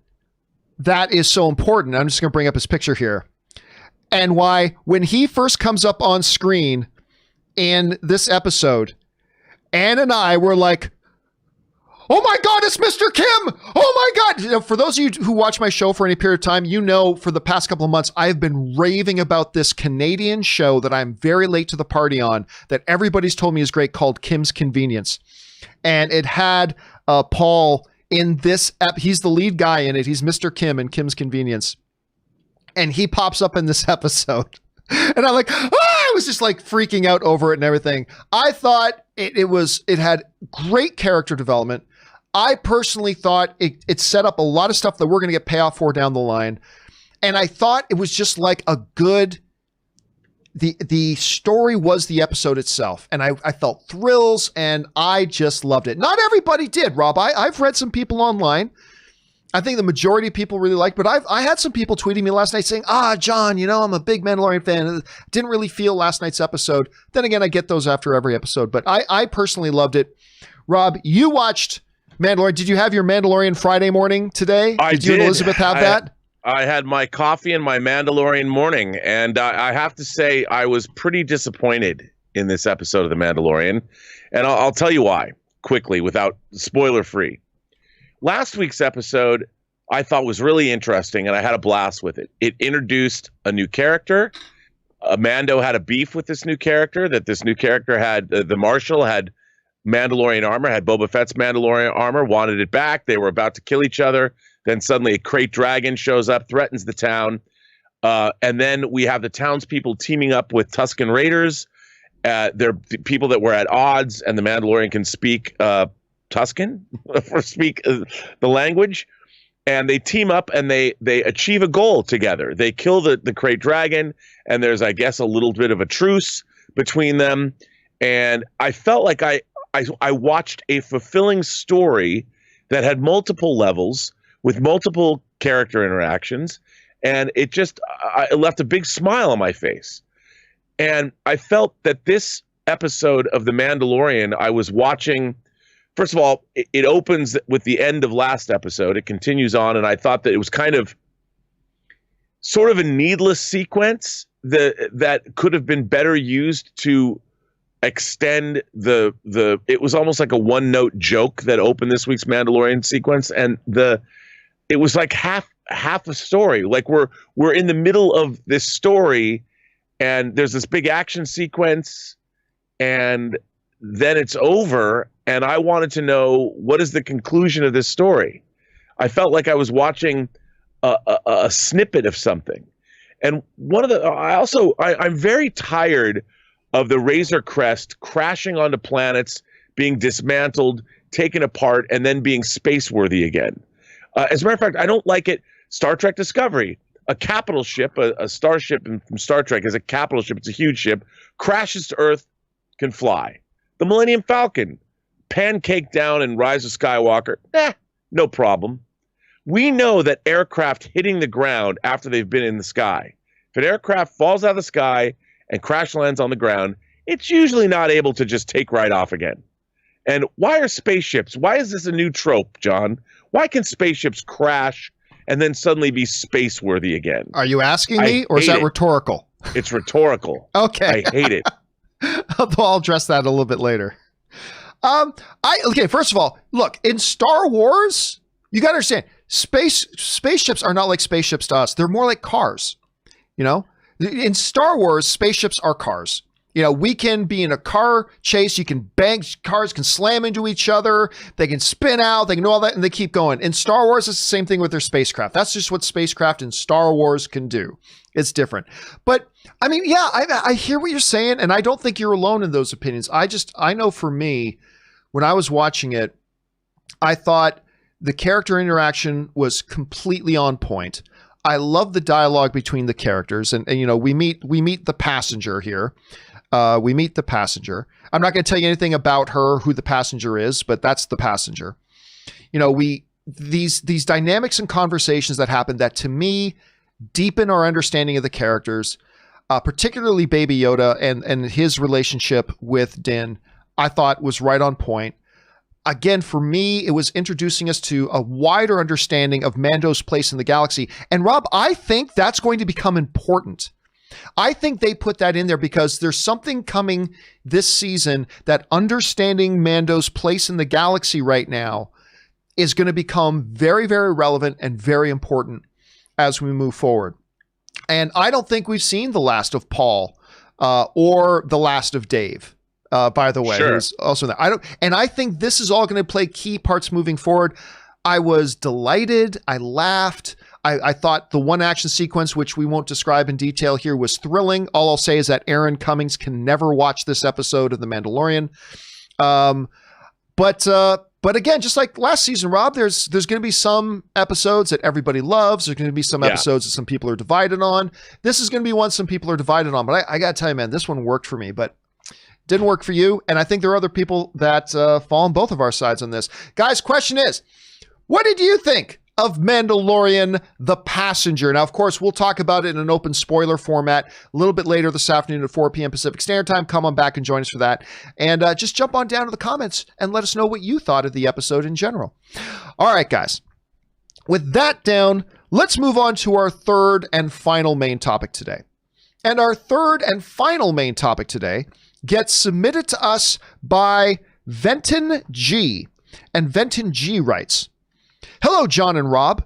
Speaker 1: that is so important. I'm just going to bring up his picture here. And why, when he first comes up on screen in this episode, Ann and I were like, oh my God, it's Mr. Kim. Oh my God. You know, for those of you who watch my show for any period of time, you know, for the past couple of months, I've been raving about this Canadian show that I'm very late to the party on, that everybody's told me is great, called Kim's Convenience. And it had Paul in this, he's the lead guy in it. He's Mr. Kim in Kim's Convenience. And he pops up in this episode. And I'm like, I was just like freaking out over it and everything. I thought it had great character development. I personally thought it set up a lot of stuff that we're going to get payoff for down the line. And I thought it was just like a good, the story was the episode itself. And I felt thrills and I just loved it. Not everybody did, Rob. I've read some people online. I think the majority of people really liked, but I had some people tweeting me last night saying, John, you know, I'm a big Mandalorian fan. Didn't really feel last night's episode. Then again, I get those after every episode, but I personally loved it. Rob, you watched Mandalorian. Did you have your Mandalorian Friday morning today?
Speaker 2: Did
Speaker 1: you and Elizabeth have that?
Speaker 2: I had my coffee and my Mandalorian morning, and I have to say I was pretty disappointed in this episode of The Mandalorian, and I'll tell you why, quickly, without spoiler-free. Last week's episode, I thought was really interesting, and I had a blast with it. It introduced a new character. Mando had a beef with this new character, that this new character had, the Marshal had Mandalorian armor, had Boba Fett's Mandalorian armor, wanted it back. They were about to kill each other. Then suddenly a Krayt Dragon shows up, threatens the town. And then we have the townspeople teaming up with Tusken Raiders. They're people that were at odds, and the Mandalorian can speak Tusken, or speak the language. And they team up and they achieve a goal together. They kill the Krayt Dragon, and there's, I guess, a little bit of a truce between them. And I felt like I watched a fulfilling story that had multiple levels with multiple character interactions, and it left a big smile on my face. And I felt that this episode of The Mandalorian, I was watching, first of all, it opens with the end of last episode. It continues on, and I thought that it was kind of sort of a needless sequence that could have been better used to extend it was almost like a one-note joke that opened this week's Mandalorian sequence, and it was like half a story. Like we're in the middle of this story, and there's this big action sequence, and then it's over, and I wanted to know, what is the conclusion of this story? I felt like I was watching a snippet of something. And I'm very tired of the Razor Crest crashing onto planets, being dismantled, taken apart, and then being space-worthy again. As a matter of fact, I don't like it. Star Trek Discovery, a capital ship, a starship from Star Trek is a capital ship. It's a huge ship, crashes to Earth, can fly. The Millennium Falcon, pancake down in Rise of Skywalker, no problem. We know that aircraft hitting the ground after they've been in the sky, if an aircraft falls out of the sky and crash lands on the ground, it's usually not able to just take right off again. And why are spaceships? Why is this a new trope, John? Why can spaceships crash and then suddenly be space-worthy again?
Speaker 1: Are you asking me, or is that rhetorical?
Speaker 2: It's rhetorical.
Speaker 1: Okay.
Speaker 2: I hate it.
Speaker 1: I'll address that a little bit later. Okay, first of all, look, in Star Wars, you got to understand, spaceships are not like spaceships to us. They're more like cars, you know? In Star Wars, spaceships are cars. You know, we can be in a car chase. You can bang, cars can slam into each other. They can spin out. They can do all that, and they keep going. In Star Wars, it's the same thing with their spacecraft. That's just what spacecraft in Star Wars can do. It's different. But, I mean, yeah, I hear what you're saying, and I don't think you're alone in those opinions. I know for me, when I was watching it, I thought the character interaction was completely on point. I love the dialogue between the characters, and you know, we meet the passenger here. We meet the passenger. I'm not going to tell you anything about her, who the passenger is, but that's the passenger. You know, these dynamics and conversations that happen that, to me, deepen our understanding of the characters, particularly Baby Yoda and his relationship with Din, I thought was right on point. again, for me, it was introducing us to a wider understanding of Mando's place in the galaxy. And Rob, I think that's going to become important. I think they put that in there because there's something coming this season that understanding Mando's place in the galaxy right now is going to become very, very relevant and very important as we move forward. And I don't think we've seen the last of Paul or the last of Dave, by the way.
Speaker 2: Sure.
Speaker 1: Who's also there. I think this is all going to play key parts moving forward. I was delighted. I laughed. I thought the one action sequence, which we won't describe in detail here, was thrilling. All I'll say is that Aaron Cummings can never watch this episode of The Mandalorian. But again, just like last season, Rob, there's going to be some episodes that everybody loves. There's going to be some episodes that some people are divided on. This is going to be one some people are divided on. But I got to tell you, man, this one worked for me, but didn't work for you. And I think there are other people that fall on both of our sides on this. Guys, question is, what did you think of Mandalorian The Passenger? Now, of course, we'll talk about it in an open spoiler format a little bit later this afternoon at 4 p.m. Pacific Standard Time. Come on back and join us for that. And just jump on down to the comments and let us know what you thought of the episode in general. All right, guys. With that down, let's move on to our third and final main topic today. And our third and final main topic today gets submitted to us by Venton G. And Venton G writes, "Hello, John and Rob.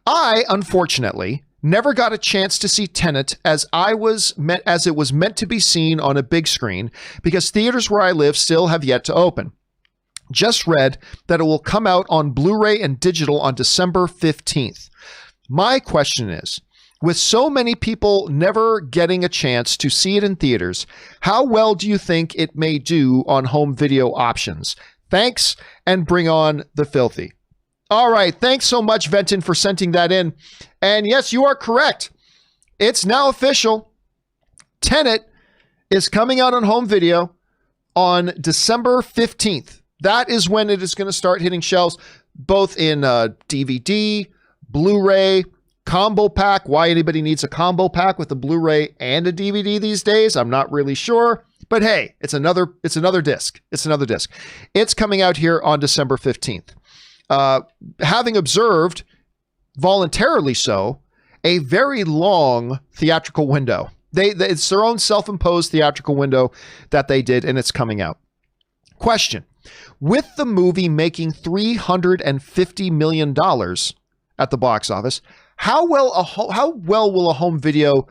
Speaker 1: I, unfortunately, never got a chance to see Tenet as it was meant to be seen on a big screen because theaters where I live still have yet to open. Just read that it will come out on Blu-ray and digital on December 15th. My question is, with so many people never getting a chance to see it in theaters, how well do you think it may do on home video options? Thanks, and bring on the filthy." All right. Thanks so much, Venton, for sending that in. And yes, you are correct. It's now official. Tenet is coming out on home video on December 15th. That is when it is going to start hitting shelves, both in DVD, Blu-ray, combo pack. Why anybody needs a combo pack with a Blu-ray and a DVD these days, I'm not really sure. But hey, it's another disc. It's another disc. It's coming out here on December 15th. Having observed, voluntarily so, a very long theatrical window. It's their own self-imposed theatrical window that they did, and it's coming out. Question: with the movie making $350 million at the box office, how well will a home video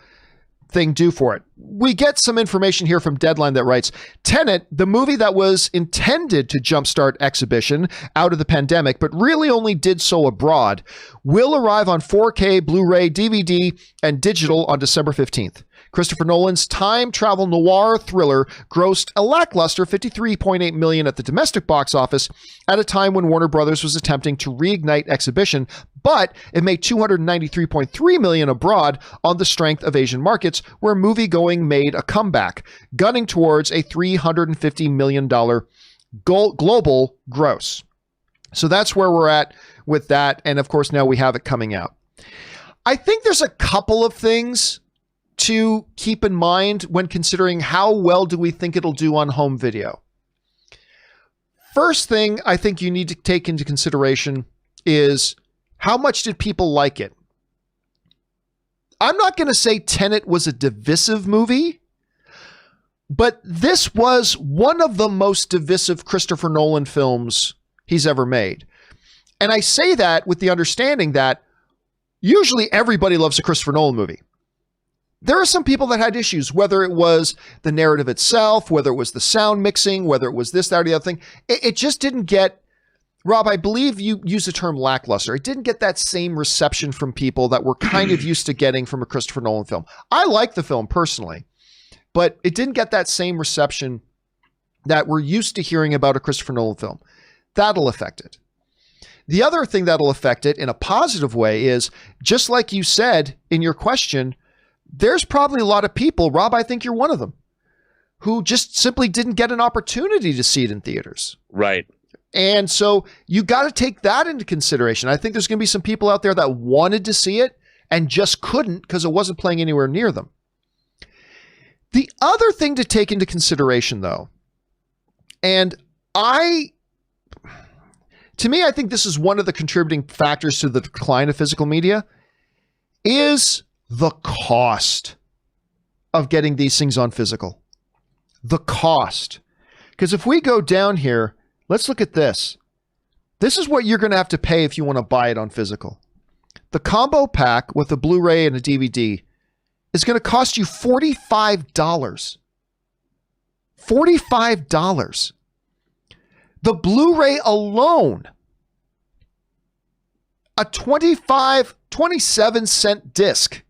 Speaker 1: thing do for it? We get some information here from Deadline that writes, Tenet, the movie that was intended to jumpstart exhibition out of the pandemic, but really only did so abroad, will arrive on 4K, Blu-ray, DVD, and digital on December 15th. Christopher Nolan's time travel noir thriller grossed a lackluster $53.8 million at the domestic box office at a time when Warner Brothers was attempting to reignite exhibition, but it made $293.3 million abroad on the strength of Asian markets, where moviegoing made a comeback, gunning towards a $350 million global gross. So that's where we're at with that, and of course now we have it coming out. I think there's a couple of things to keep in mind when considering how well do we think it'll do on home video. First thing I think you need to take into consideration is how much did people like it? I'm not going to say Tenet was a divisive movie, but this was one of the most divisive Christopher Nolan films he's ever made. And I say that with the understanding that usually everybody loves a Christopher Nolan movie. There are some people that had issues, whether it was the narrative itself, whether it was the sound mixing, whether it was this, that, or the other thing. It just didn't get, Rob, I believe you used the term lackluster. It didn't get that same reception from people that we're kind of used to getting from a Christopher Nolan film. I like the film personally, but it didn't get that same reception that we're used to hearing about a Christopher Nolan film. That'll affect it. The other thing that'll affect it in a positive way is, just like you said in your question, there's probably a lot of people, Rob, I think you're one of them, who just simply didn't get an opportunity to see it in theaters.
Speaker 2: Right.
Speaker 1: And so you got to take that into consideration. I think there's going to be some people out there that wanted to see it and just couldn't because it wasn't playing anywhere near them. The other thing to take into consideration, though, and to me, I think this is one of the contributing factors to the decline of physical media is the cost of getting these things on physical. The cost. Because if we go down here, let's look at this. This is what you're going to have to pay if you want to buy it on physical. The combo pack with a Blu-ray and a DVD is going to cost you $45. $45. The Blu-ray alone, a 27 cent disc,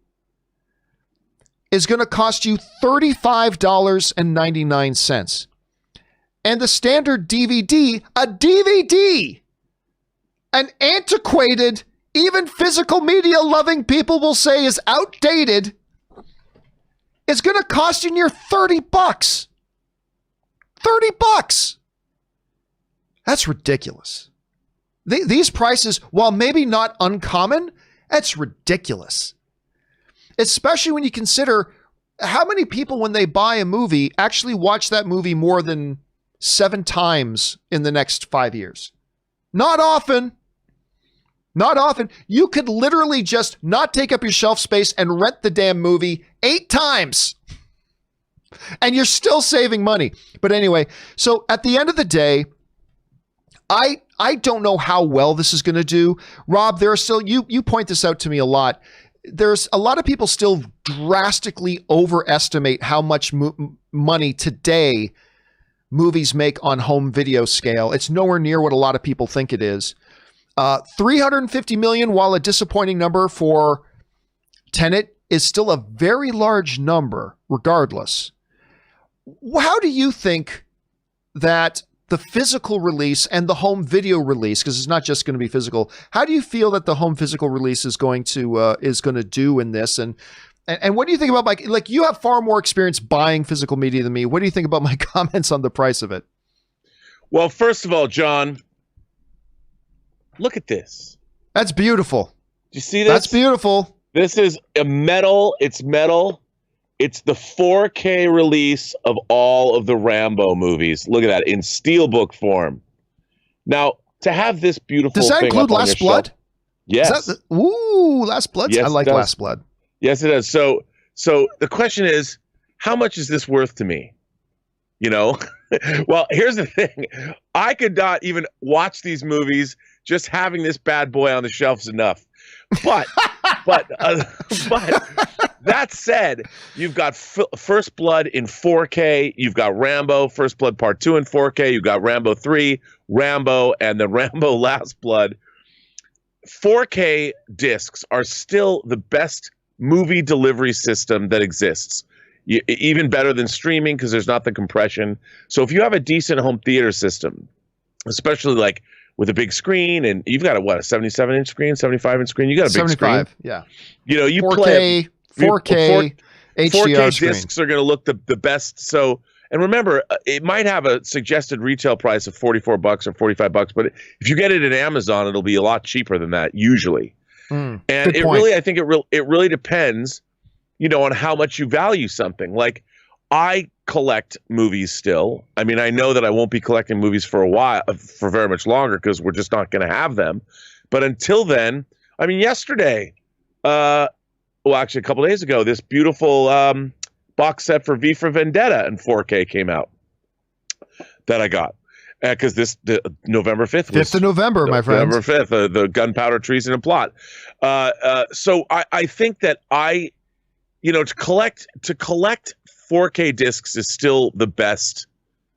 Speaker 1: is going to cost you $35.99. And the standard DVD, a DVD, an antiquated, even physical media loving people will say is outdated, is going to cost you near $30. $30. That's ridiculous. These prices, while maybe not uncommon, that's ridiculous. Especially when you consider how many people, when they buy a movie, actually watch that movie more than 7 times in the next 5 years. Not often. Not often. You could literally just not take up your shelf space and rent the damn movie 8 times. And you're still saving money. But anyway, so at the end of the day, I don't know how well this is going to do. Rob, there are still, you point this out to me a lot. There's a lot of people still drastically overestimate how much money today movies make on home video scale. It's nowhere near what a lot of people think it is. 350 million, while a disappointing number for Tenet, is still a very large number regardless. How do you think that the physical release and the home video release, because it's not just going to be physical, how do you feel that the home physical release is going to do in this? And what do you think about my, like, you have far more experience buying physical media than me. What do you think about my comments on the price of it?
Speaker 2: Well, first of all, John, look at this.
Speaker 1: That's beautiful.
Speaker 2: Do you see this?
Speaker 1: That's beautiful.
Speaker 2: This is a metal. It's metal. It's the 4K release of all of the Rambo movies. Look at that, in steelbook form. Now, to have this beautiful
Speaker 1: Does that
Speaker 2: thing
Speaker 1: include
Speaker 2: up on
Speaker 1: Last
Speaker 2: your
Speaker 1: Blood?
Speaker 2: Shelf, yes.
Speaker 1: Last Blood?
Speaker 2: Yes,
Speaker 1: I like Last Blood.
Speaker 2: Yes, it does. So the question is, how much is this worth to me? You know? Well, here's the thing. I could not even watch these movies. Just having this bad boy on the shelf is enough. But that said, you've got First Blood in 4K. You've got Rambo, First Blood Part 2 in 4K. You've got Rambo 3, Rambo, and then Rambo Last Blood. 4K discs are still the best movie delivery system that exists. Even better than streaming because there's not the compression. So if you have a decent home theater system, especially like with a big screen, and you've got a 77-inch screen, 75-inch screen, you got a big 75,
Speaker 1: screen. Yeah.
Speaker 2: You know, you
Speaker 1: 4K,
Speaker 2: play
Speaker 1: 4K, HDR
Speaker 2: 4K
Speaker 1: screen.
Speaker 2: discs are going to look the best. So, and remember, it might have a suggested retail price of $44 or $45, but if you get it at Amazon, it'll be a lot cheaper than that usually. And it really, I think it really depends, you know, on how much you value something. Like, I collect movies still. I mean, I know that I won't be collecting movies for a while, for very much longer, because we're just not going to have them. But until then, I mean, yesterday, well, actually a couple days ago, this beautiful box set for V for Vendetta in 4K came out that I got. Because the November 5th was
Speaker 1: 5th of November, my friend.
Speaker 2: November 5th, the Gunpowder Treason and Plot. So I think that to collect 4K discs is still the best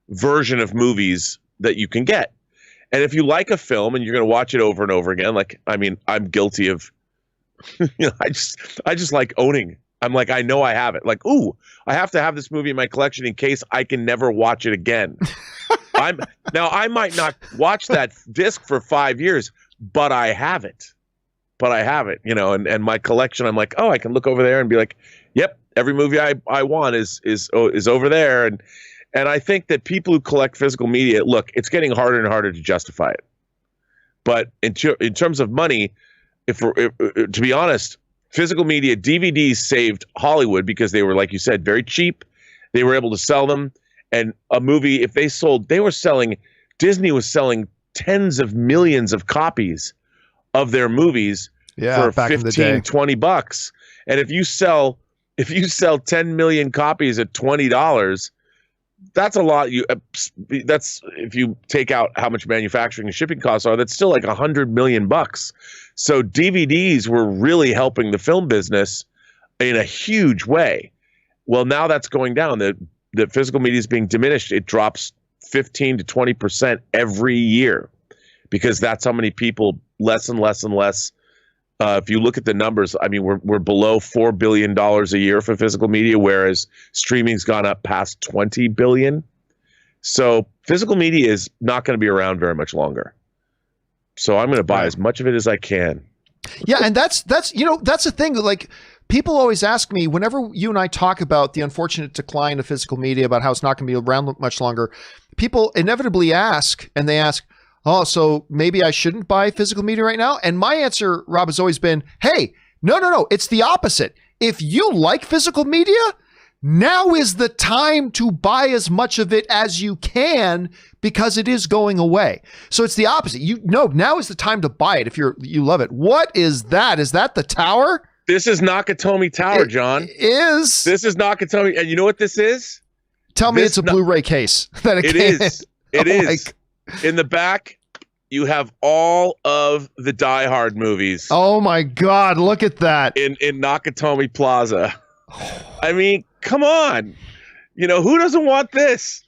Speaker 2: version of movies that you can get. And if you like a film and you're going to watch it over and over again, like, I mean, I'm guilty of, I just like owning. I'm like, I know I have it. Like, ooh, I have to have this movie in my collection in case I can never watch it again. I might not watch that disc for 5 years, but I have it. You know, and my collection, I'm like, oh, I can look over there and be like, yep, every movie I want is over there. And I think that people who collect physical media, look, it's getting harder and harder to justify it. But in terms of money, to be honest, physical media, DVDs saved Hollywood because they were, like you said, very cheap. They were able to sell them. And a movie, if they sold, Disney was selling tens of millions of copies of their movies for
Speaker 1: back in the day.
Speaker 2: $15-20. And if you sell 10 million copies at $20, that's a lot. That's if you take out how much manufacturing and shipping costs are, that's still like $100 million. So DVDs were really helping the film business in a huge way. Well, now that's going down. The physical media is being diminished. It drops 15 to 20% every year because that's how many people, less and less and less. If you look at the numbers, I mean, we're below $4 billion a year for physical media, whereas streaming's gone up past $20 billion. So physical media is not going to be around very much longer. So I'm going to buy as much of it as I can.
Speaker 1: Yeah, and that's the thing. Like, people always ask me, whenever you and I talk about the unfortunate decline of physical media, about how it's not going to be around much longer, people inevitably ask, oh, so maybe I shouldn't buy physical media right now? And my answer, Rob, has always been, hey, no, it's the opposite. If you like physical media, now is the time to buy as much of it as you can because it is going away. So it's the opposite. Now is the time to buy it if you love it. What is that? Is that the tower?
Speaker 2: This is Nakatomi Tower, John.
Speaker 1: It is.
Speaker 2: This is Nakatomi. And you know what this is?
Speaker 1: Tell me it's a Blu-ray case that it came
Speaker 2: is.
Speaker 1: in.
Speaker 2: It is. In the back, you have all of the Die Hard movies.
Speaker 1: Oh my God, look at that.
Speaker 2: In Nakatomi Plaza. I mean, come on. Who doesn't want this?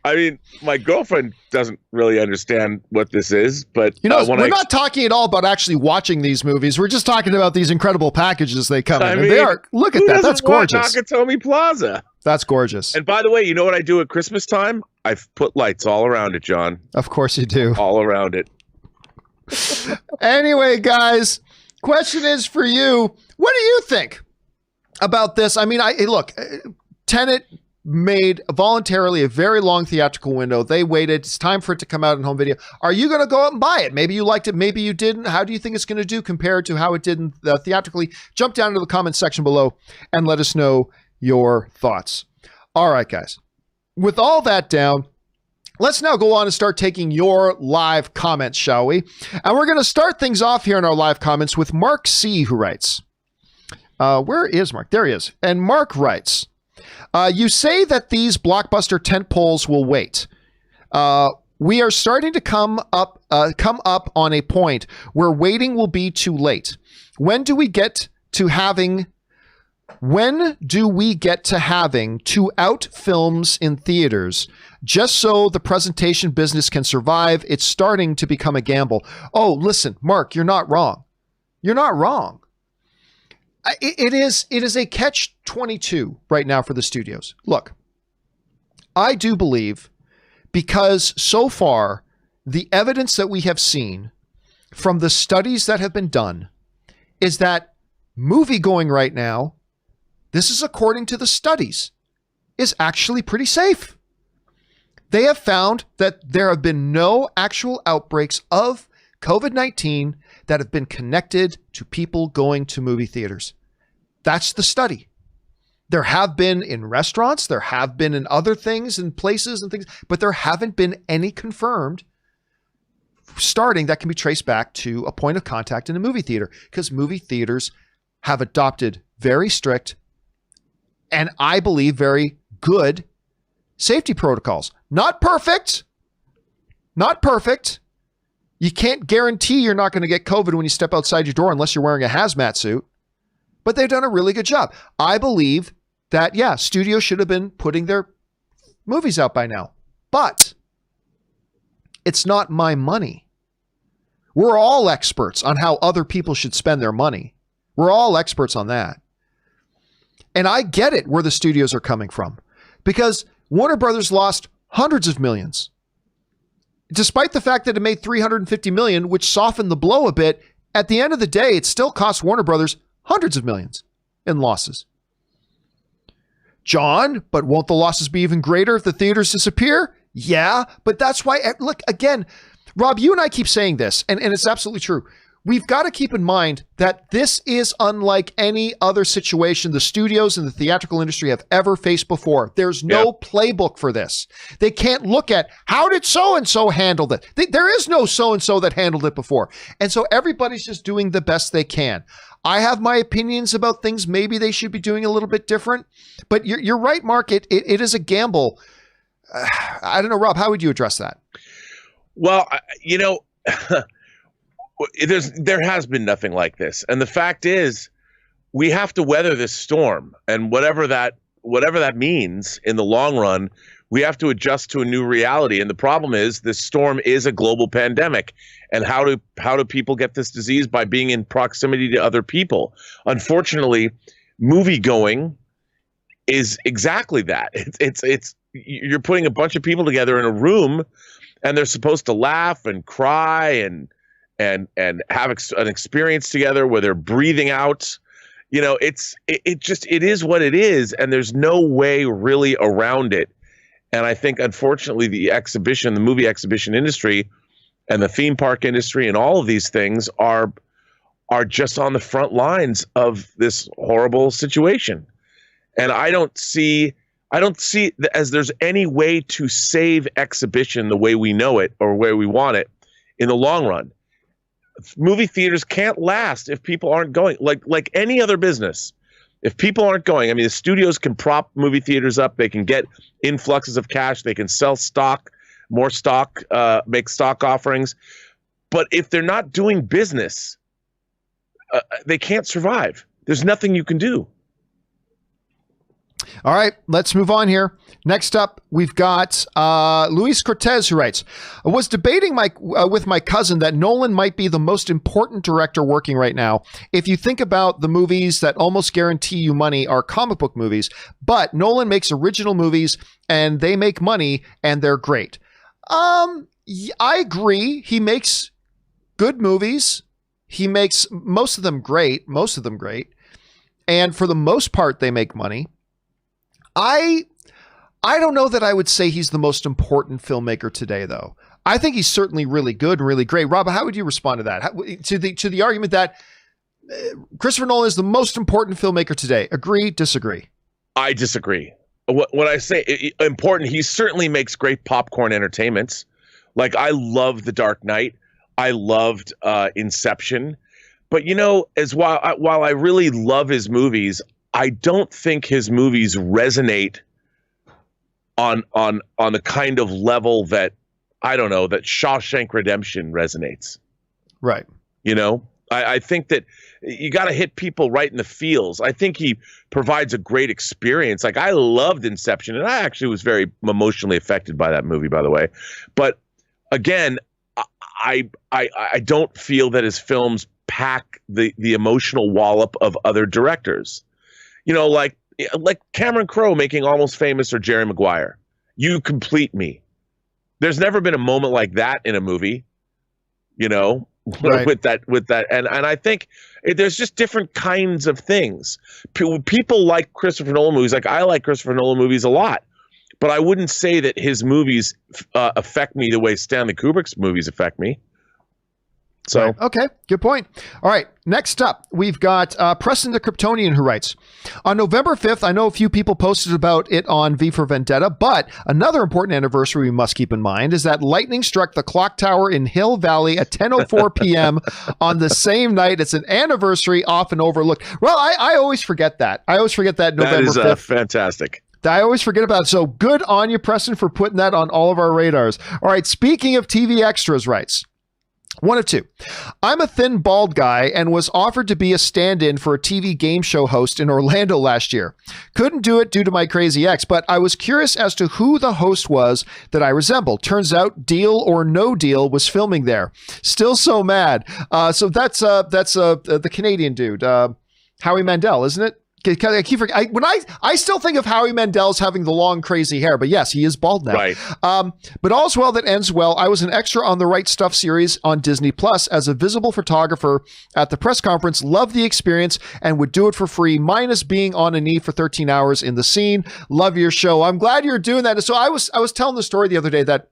Speaker 2: I mean, my girlfriend doesn't really understand what this is, but
Speaker 1: we're not talking at all about actually watching these movies. We're just talking about these incredible packages they come in. And they are. Look at that. That's gorgeous.
Speaker 2: Nakatomi Plaza.
Speaker 1: That's gorgeous.
Speaker 2: And by the way, you know what I do at Christmas time? I've put lights all around it, John.
Speaker 1: Of course you do.
Speaker 2: All around it.
Speaker 1: Anyway, guys, question is for you. What do you think about this? I mean, look, Tenet made voluntarily a very long theatrical window. They waited. It's time for it to come out in home video. Are you going to go out and buy it? Maybe you liked it. Maybe you didn't. How do you think it's going to do compared to how it did theatrically? Jump down into the comments section below and let us know your thoughts. All right, guys. With all that down, let's now go on and start taking your live comments, shall we? And we're going to start things off here in our live comments with Mark C., who writes, where is Mark? There he is. And Mark writes, you say that these blockbuster tentpoles will wait. We are starting to come up on a point where waiting will be too late. When do we get to having 2 out films in theaters just so the presentation business can survive? It's starting to become a gamble. Oh, listen, Mark, you're not wrong. You're not wrong. It is a catch-22 right now for the studios. Look, I do believe, because so far the evidence that we have seen from the studies that have been done is that movie-going right now, this is according to the studies, is actually pretty safe. They have found that there have been no actual outbreaks of COVID-19 that have been connected to people going to movie theaters. That's the study. There have been in restaurants, there have been in other things and places and things, but there haven't been any confirmed starting that can be traced back to a point of contact in a movie theater, because movie theaters have adopted very strict and I believe very good safety protocols. Not perfect. You can't guarantee you're not going to get COVID when you step outside your door unless you're wearing a hazmat suit. But they've done a really good job. I believe that, studios should have been putting their movies out by now. But it's not my money. We're all experts on how other people should spend their money. We're all experts on that. And I get it where the studios are coming from, because Warner Brothers lost hundreds of millions. Despite the fact that it made $350 million, which softened the blow a bit, at the end of the day, it still cost Warner Brothers hundreds of millions in losses. John, but won't the losses be even greater if the theaters disappear? Yeah, but that's why, look, again, Rob, you and I keep saying this, and it's absolutely true. we've got to keep in mind that this is unlike any other situation the studios and the theatrical industry have ever faced before. There's no playbook for this. They can't look at how did so-and-so handle it. There is no so-and-so that handled it before. And so everybody's just doing the best they can. I have my opinions about things maybe they should be doing a little bit different, but you're right, Mark. It is a gamble. I don't know, Rob, how would you address that?
Speaker 2: Well, there has been nothing like this. And the fact is, we have to weather this storm, and whatever that means in the long run, we have to adjust to a new reality. And the problem is this storm is a global pandemic. And how do people get this disease? By being in proximity to other people. Unfortunately, movie going is exactly that. It's you're putting a bunch of people together in a room, and they're supposed to laugh and cry and have an experience together where they're breathing out. It is what it is, and there's no way really around it. And I think, unfortunately, the movie exhibition industry and the theme park industry and all of these things are just on the front lines of this horrible situation. And I don't see as there's any way to save exhibition the way we know it or where we want it in the long run. Movie theaters can't last if people aren't going, like any other business. If people aren't going, I mean, the studios can prop movie theaters up. They can get influxes of cash. They can sell stock, more stock, make stock offerings. But if they're not doing business, they can't survive. There's nothing you can do.
Speaker 1: All right, let's move on here. Next up, we've got Luis Cortez, who writes, I was debating with my cousin that Nolan might be the most important director working right now. If you think about the movies that almost guarantee you money are comic book movies, but Nolan makes original movies and they make money and they're great. I agree. He makes good movies. He makes most of them great. And for the most part, they make money. I don't know that I would say he's the most important filmmaker today, though. I think he's certainly really good and really great. Rob, how would you respond to that? To the argument that Christopher Nolan is the most important filmmaker today? Agree, disagree? I
Speaker 2: disagree. When I say important, he certainly makes great popcorn entertainments. Like, I love The Dark Knight. I loved Inception. But, while I really love his movies, I don't think his movies resonate on the kind of level that, I don't know, that Shawshank Redemption resonates.
Speaker 1: Right.
Speaker 2: I think that you got to hit people right in the feels. I think he provides a great experience. Like, I loved Inception, and I actually was very emotionally affected by that movie, by the way. But again, I don't feel that his films pack the emotional wallop of other directors. Like Cameron Crowe making Almost Famous or Jerry Maguire. You complete me. There's never been a moment like that in a movie, right. with that. And I think there's just different kinds of things. People like Christopher Nolan movies. Like, I like Christopher Nolan movies a lot, but I wouldn't say that his movies affect me the way Stanley Kubrick's movies affect me. So,
Speaker 1: right. Okay, good point. All right, next up, we've got Preston the Kryptonian, who writes, on November 5th, I know a few people posted about it on V for Vendetta, but another important anniversary we must keep in mind is that lightning struck the clock tower in Hill Valley at 10:04 p.m. on the same night. It's an anniversary often overlooked. Well, I always forget that. November 5th.
Speaker 2: That is fantastic.
Speaker 1: I always forget about it. So good on you, Preston, for putting that on all of our radars. All right, speaking of TV extras, writes, one of two. I'm a thin, bald guy and was offered to be a stand-in for a TV game show host in Orlando last year. Couldn't do it due to my crazy ex, but I was curious as to who the host was that I resembled. Turns out Deal or No Deal was filming there. Still so mad. So that's the Canadian dude, Howie Mandel, isn't it? I keep forgetting. I still think of Howie Mandel as having the long, crazy hair, but yes, he is bald now.
Speaker 2: Right.
Speaker 1: But all's well that ends well. I was an extra on the Right Stuff series on Disney Plus as a visible photographer at the press conference. Loved the experience and would do it for free, minus being on a knee for 13 hours in the scene. Love your show. I'm glad you're doing that. So I was telling the story the other day that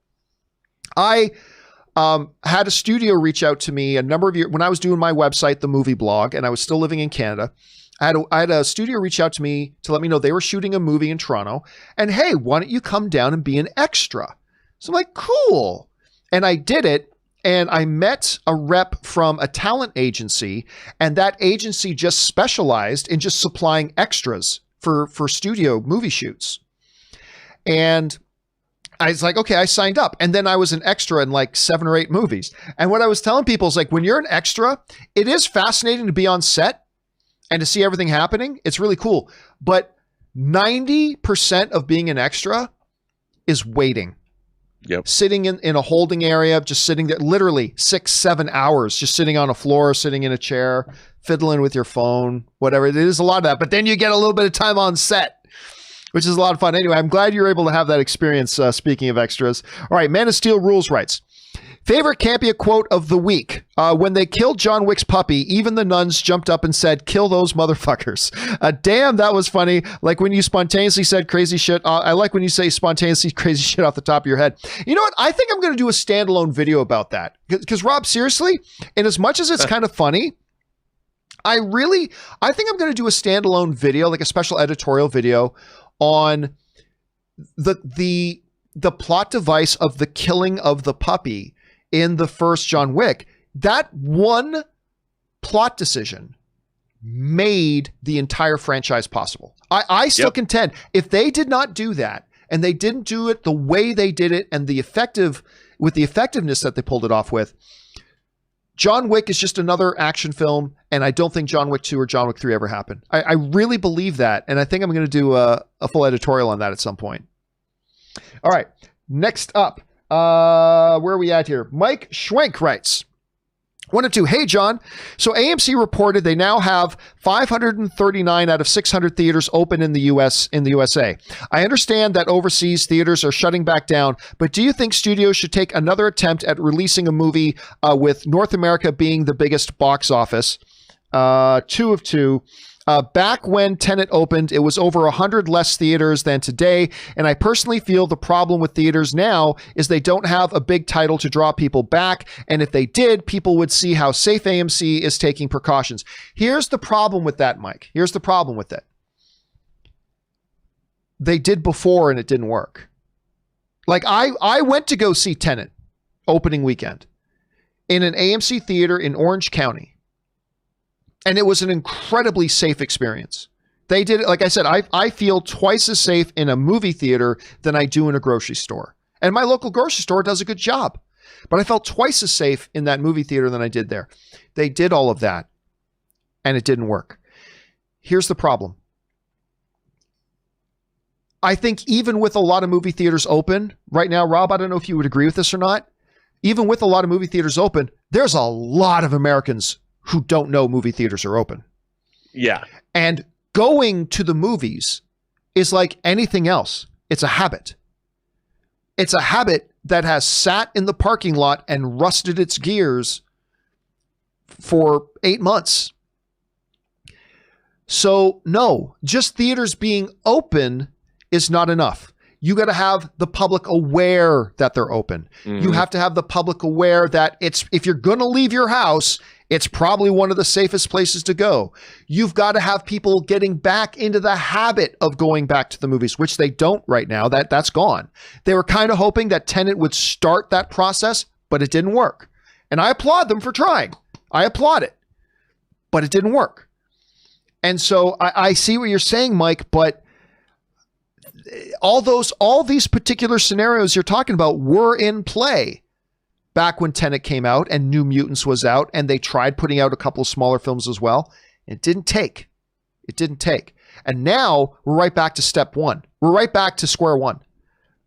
Speaker 1: had a studio reach out to me a number of years when I was doing my website, the movie blog, and I was still living in Canada. I had a studio reach out to me to let me know they were shooting a movie in Toronto, and hey, why don't you come down and be an extra? So I'm like, cool. And I did it, and I met a rep from a talent agency, and that agency just specialized in just supplying extras for studio movie shoots. And I was like, okay, I signed up. And then I was an extra in like 7 or 8 movies. And what I was telling people is like, when you're an extra, it is fascinating to be on set and to see everything happening. It's really cool. But 90% of being an extra is waiting.
Speaker 2: Yep.
Speaker 1: Sitting in a holding area, just sitting there, literally 6-7 hours, just sitting on a floor, sitting in a chair, fiddling with your phone, whatever. It is a lot of that. But then you get a little bit of time on set, which is a lot of fun. Anyway, I'm glad you're able to have that experience, speaking of extras. All right, Man of Steel Rules writes, favorite Campea quote of the week. When they killed John Wick's puppy, even the nuns jumped up and said, kill those motherfuckers. Damn, that was funny. Like when you spontaneously said crazy shit. I like when you say spontaneously crazy shit off the top of your head. You know what? I think I'm going to do a standalone video about that. Because Rob, seriously, and as much as it's kind of funny, I think I'm going to do a standalone video, like a special editorial video on the plot device of the killing of the puppy in the first John Wick. That one plot decision made the entire franchise possible. I still contend if they did not do that and they didn't do it the way they did it and the effectiveness that they pulled it off with, John Wick is just another action film, and I don't think John Wick 2 or John Wick 3 ever happened. I really believe that, and I think I'm going to do a full editorial on that at some point. All right, next up, where are we at here? Mike Schwenk writes, 1 and 2. Hey, John. So AMC reported they now have 539 out of 600 theaters open in the USA. I understand that overseas theaters are shutting back down, but do you think studios should take another attempt at releasing a movie with North America being the biggest box office? 2 of 2. Back when Tenet opened, it was over 100 less theaters than today, and I personally feel the problem with theaters now is they don't have a big title to draw people back, and if they did, people would see how safe AMC is taking precautions. Here's the problem with that, Mike. Here's the problem with it. They did before, and it didn't work. Like, I went to go see Tenet opening weekend in an AMC theater in Orange County. And it was an incredibly safe experience. They did it, like I said, I feel twice as safe in a movie theater than I do in a grocery store. And my local grocery store does a good job. But I felt twice as safe in that movie theater than I did there. They did all of that, and it didn't work. Here's the problem. I think even with a lot of movie theaters open right now, Rob, I don't know if you would agree with this or not. Even with a lot of movie theaters open, there's a lot of Americans who don't know movie theaters are open.
Speaker 2: Yeah.
Speaker 1: And going to the movies is like anything else. It's a habit. It's a habit that has sat in the parking lot and rusted its gears for 8 months. So no, just theaters being open is not enough. You got to have the public aware that they're open. Mm-hmm. You have to have the public aware that if you're going to leave your house, it's probably one of the safest places to go. You've got to have people getting back into the habit of going back to the movies, which they don't right now. That's gone. They were kind of hoping that Tenet would start that process, but it didn't work. And I applaud them for trying. I applaud it. But it didn't work. And so I see what you're saying, Mike, but all these particular scenarios you're talking about were in play back when Tenet came out and New Mutants was out, and they tried putting out a couple of smaller films as well. It didn't take. It didn't take. And now we're right back to step one. We're right back to square one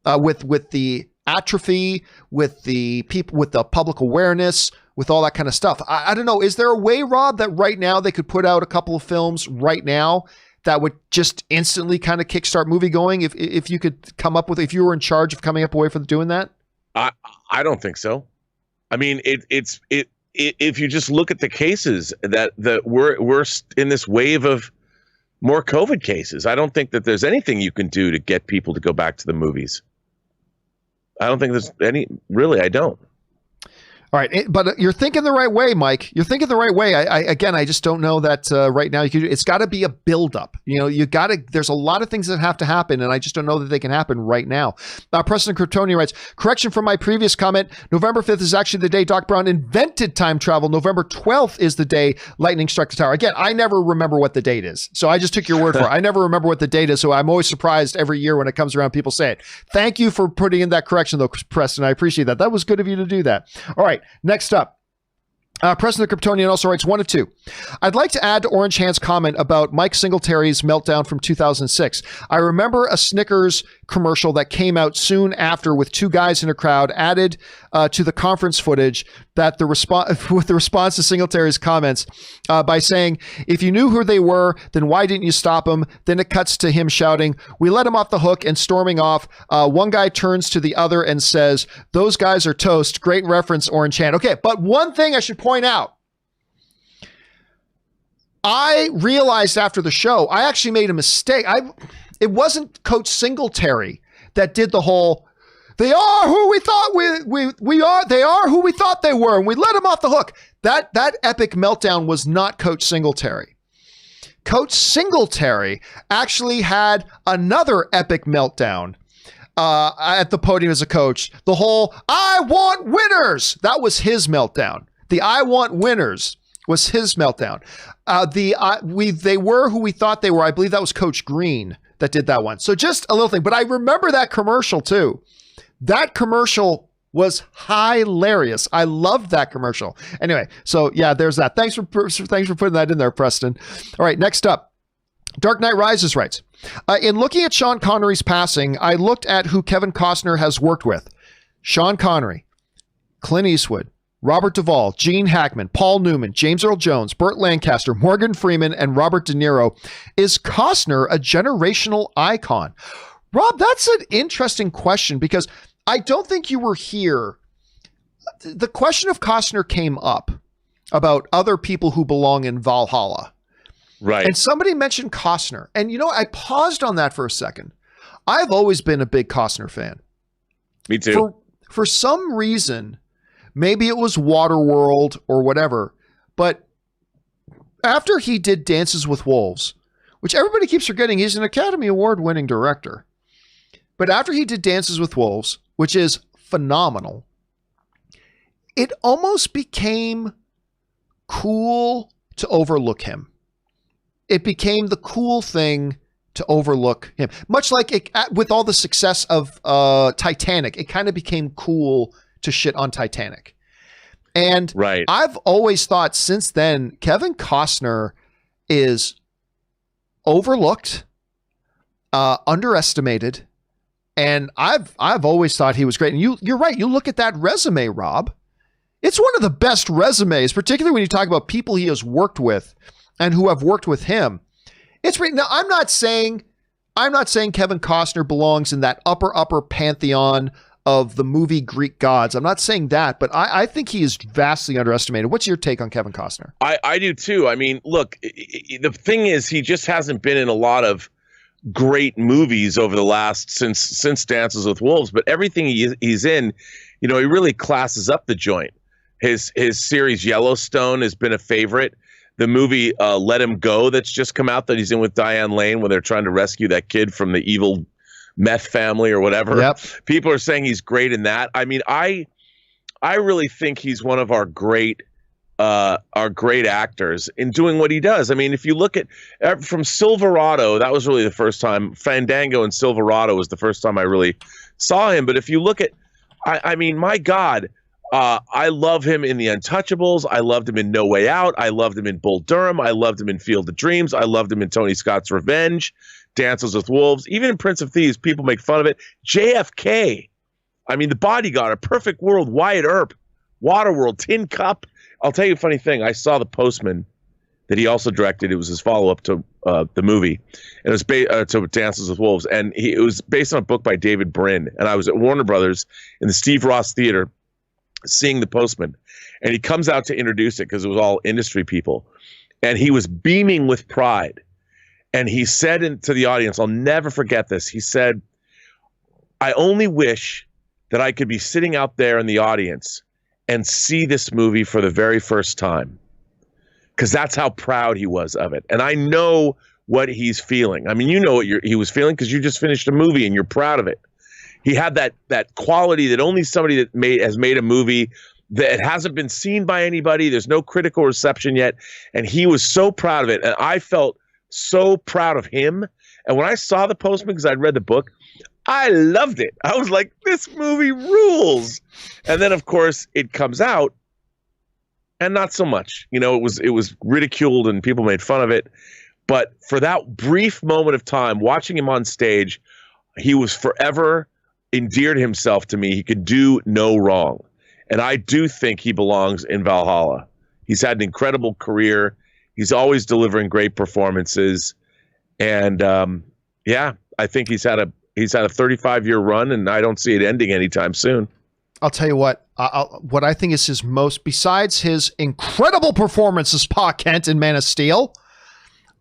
Speaker 1: with the atrophy, with the people, with the public awareness, with all that kind of stuff. I don't know. Is there a way, Rob, that right now they could put out a couple of films right now that would just instantly kind of kickstart movie going? If you could come up with, if you were in charge of coming up a way for doing that?
Speaker 2: I don't think so. I mean, it's if you just look at the cases that we're in this wave of more COVID cases, I don't think that there's anything you can do to get people to go back to the movies. I don't think there's any, really, I don't.
Speaker 1: All right, but you're thinking the right way, Mike. You're thinking the right way. I just don't know that right now. It's got to be a buildup. There's a lot of things that have to happen, and I just don't know that they can happen right now. Preston Kryptonian writes, correction from my previous comment. November 5th is actually the day Doc Brown invented time travel. November 12th is the day lightning struck the tower. Again, I never remember what the date is, so I just took your word for it. I never remember what the date is, so I'm always surprised every year when it comes around, people say it. Thank you for putting in that correction, though, Preston. I appreciate that. That was good of you to do that. All right. Next up, Preston the Kryptonian also writes 1 of 2. I'd like to add to Orange Hand's comment about Mike Singletary's meltdown from 2006. I remember a Snickers commercial that came out soon after with 2 guys in a crowd added to the conference footage that with the response to Singletary's comments by saying, if you knew who they were, then why didn't you stop them? Then it cuts to him shouting, we let him off the hook, and storming off. One guy turns to the other and says, those guys are toast. Great reference, Orange Hand. Okay, but one thing I should point out. I realized after the show, I actually made a mistake. It wasn't Coach Singletary that did the whole, they are who we thought we are. They are who we thought they were, and we let them off the hook. That epic meltdown was not Coach Singletary. Coach Singletary actually had another epic meltdown at the podium as a coach. The whole I want winners. That was his meltdown. The I want winners was his meltdown. They were who we thought they were. I believe that was Coach Green that did that one. So just a little thing, but I remember that commercial too. That commercial was hilarious. I loved that commercial. Anyway, so yeah, there's that. Thanks for putting that in there, Preston. All right, next up. Dark Knight Rises writes, in looking at Sean Connery's passing, I looked at who Kevin Costner has worked with. Sean Connery, Clint Eastwood, Robert Duvall, Gene Hackman, Paul Newman, James Earl Jones, Burt Lancaster, Morgan Freeman, and Robert De Niro. Is Costner a generational icon? Rob, that's an interesting question because I don't think you were here. The question of Costner came up about other people who belong in Valhalla.
Speaker 2: Right.
Speaker 1: And somebody mentioned Costner. And I paused on that for a second. I've always been a big Costner fan.
Speaker 2: Me too.
Speaker 1: For some reason, maybe it was Waterworld or whatever, but after he did Dances with Wolves, which everybody keeps forgetting, he's an Academy Award winning director. But after he did Dances with Wolves, which is phenomenal, it almost became cool to overlook him. It became the cool thing to overlook him. Much like with all the success of Titanic, it kind of became cool to shit on Titanic. And
Speaker 2: right.
Speaker 1: I've always thought since then, Kevin Costner is overlooked, underestimated, and I've always thought he was great. And you're right. You look at that resume, Rob. It's one of the best resumes, particularly when you talk about people he has worked with and who have worked with him. It's now. I'm not saying Kevin Costner belongs in that upper pantheon of the movie Greek gods. I'm not saying that, but I think he is vastly underestimated. What's your take on Kevin Costner?
Speaker 2: I do too. I mean, look, the thing is, he just hasn't been in a lot of great movies over the last since Dances with Wolves, but everything he's in, he really classes up the joint. His series Yellowstone has been a favorite. The movie Let Him Go that's just come out that he's in with Diane Lane, where they're trying to rescue that kid from the evil meth family or whatever.
Speaker 1: Yep.
Speaker 2: People are saying he's great in that. I mean, I really think he's one of our great actors in doing what he does. I mean, if you look at from Silverado, that was really the first time. Fandango and Silverado was the first time I really saw him. But if you look at, I mean, my God, I love him in The Untouchables. I loved him in No Way Out. I loved him in Bull Durham. I loved him in Field of Dreams. I loved him in Tony Scott's Revenge, Dances with Wolves. Even in Prince of Thieves, people make fun of it. JFK. I mean, The Bodyguard, A Perfect World, Wyatt Earp, Waterworld, Tin Cup. I'll tell you a funny thing. I saw The Postman that he also directed. It was his follow-up to the movie. And it was to Dances with Wolves. And it was based on a book by David Brin. And I was at Warner Brothers in the Steve Ross Theater seeing The Postman. And he comes out to introduce it because it was all industry people. And he was beaming with pride. And he said to the audience, I'll never forget this. He said, I only wish that I could be sitting out there in the audience and see this movie for the very first time, because that's how proud he was of it. And I know what he's feeling. I mean, you know what he was feeling because you just finished a movie and you're proud of it. He had that quality that only somebody that has made a movie that hasn't been seen by anybody. There's no critical reception yet. And he was so proud of it. And I felt so proud of him. And when I saw The Postman, because I'd read the book, I loved it. I was like, this movie rules. And then, of course, it comes out and not so much. You know, it was ridiculed and people made fun of it. But for that brief moment of time, watching him on stage, he was forever endeared himself to me. He could do no wrong. And I do think he belongs in Valhalla. He's had an incredible career. He's always delivering great performances. And I think he's had a 35-year run, and I don't see it ending anytime soon.
Speaker 1: I'll tell you what I think is his most, besides his incredible performance as Pa Kent in Man of Steel,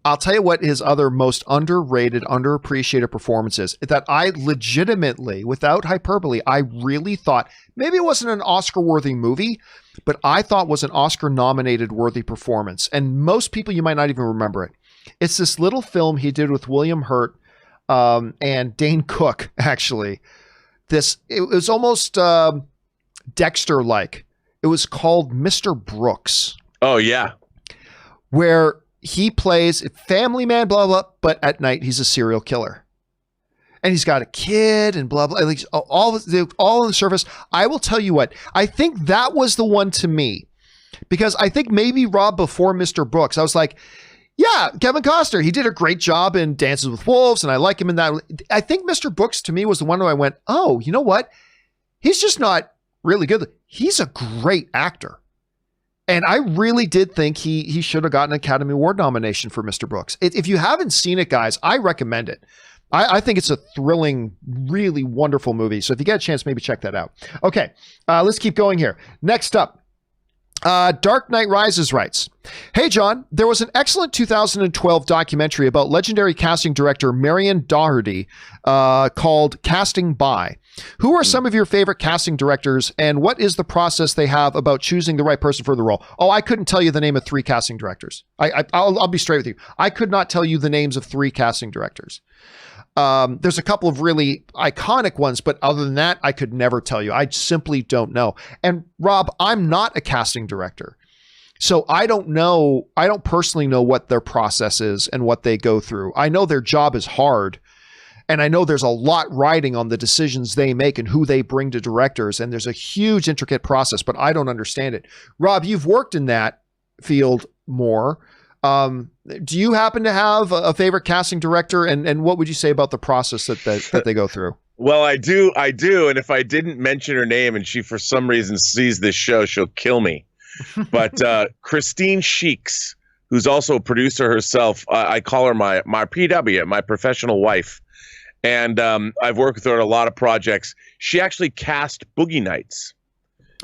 Speaker 1: I'll tell you what his other most underrated, underappreciated performance is, that I legitimately, without hyperbole, I really thought, maybe it wasn't an Oscar-worthy movie, but I thought was an Oscar-nominated worthy performance. And most people, you might not even remember it. It's this little film he did with William Hurt and Dane Cook, actually. It was almost Dexter-like. It was called Mr. Brooks.
Speaker 2: Oh, yeah.
Speaker 1: Where he plays a family man, blah, blah, but at night he's a serial killer. And he's got a kid and blah, blah, like all on the surface. I will tell you what, I think that was the one to me. Because I think maybe, Rob, before Mr. Brooks, I was like, yeah, Kevin Costner, he did a great job in Dances with Wolves, and I like him in that. I think Mr. Brooks, to me, was the one where I went, oh, you know what? He's just not really good. He's a great actor. And I really did think he should have gotten an Academy Award nomination for Mr. Brooks. If you haven't seen it, guys, I recommend it. I think it's a thrilling, really wonderful movie. So if you get a chance, maybe check that out. Okay, let's keep going here. Next up, Dark Knight Rises writes, hey, John, there was an excellent 2012 documentary about legendary casting director Marion Doherty called Casting By. Who are some of your favorite casting directors, and what is the process they have about choosing the right person for the role? Oh, I couldn't tell you the name of 3 casting directors. I'll be straight with you. I could not tell you the names of 3 casting directors. There's a couple of really iconic ones, but other than that, I could never tell you. I simply don't know. And Rob, I'm not a casting director. So I don't know. I don't personally know what their process is and what they go through. I know their job is hard. And I know there's a lot riding on the decisions they make and who they bring to directors. And there's a huge intricate process, but I don't understand it. Rob, you've worked in that field more. Do you happen to have a favorite casting director, and what would you say about the process that they go through?
Speaker 2: Well, I do. And if I didn't mention her name and she for some reason sees this show, she'll kill me. But Christine Sheeks, who's also a producer herself, I call her my PW, my professional wife. And I've worked with her on a lot of projects. She actually cast Boogie Nights.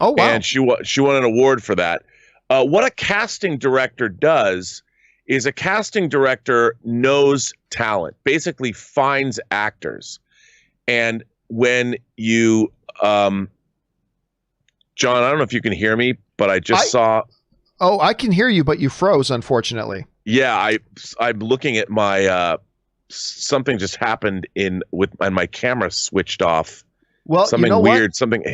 Speaker 2: Oh, wow. And she won an award for that. What a casting director does is a casting director knows talent, basically finds actors. And when you, John, I don't know if you can hear me, but I saw.
Speaker 1: Oh, I can hear you, but you froze, unfortunately.
Speaker 2: Yeah, I'm looking at my, something just happened and my camera switched off.
Speaker 1: Well,
Speaker 2: something
Speaker 1: you know
Speaker 2: weird,
Speaker 1: what?
Speaker 2: something.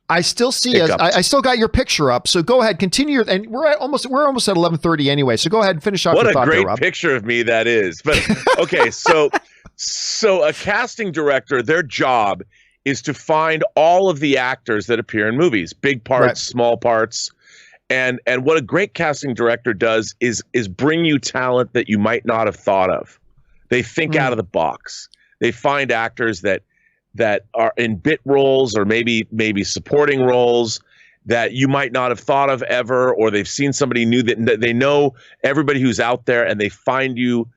Speaker 1: I still see it. I still got your picture up. So go ahead, continue. And we're almost at 11:30 anyway. So go ahead and finish off your thought there, Rob.
Speaker 2: What a great picture of me that is. But okay, so a casting director, their job is to find all of the actors that appear in movies, big parts, right, small parts. And what a great casting director does is bring you talent that you might not have thought of. They think out of the box. They find actors that are in bit roles or maybe supporting roles that you might not have thought of ever, or they've seen somebody new that they know everybody who's out there, and they find you.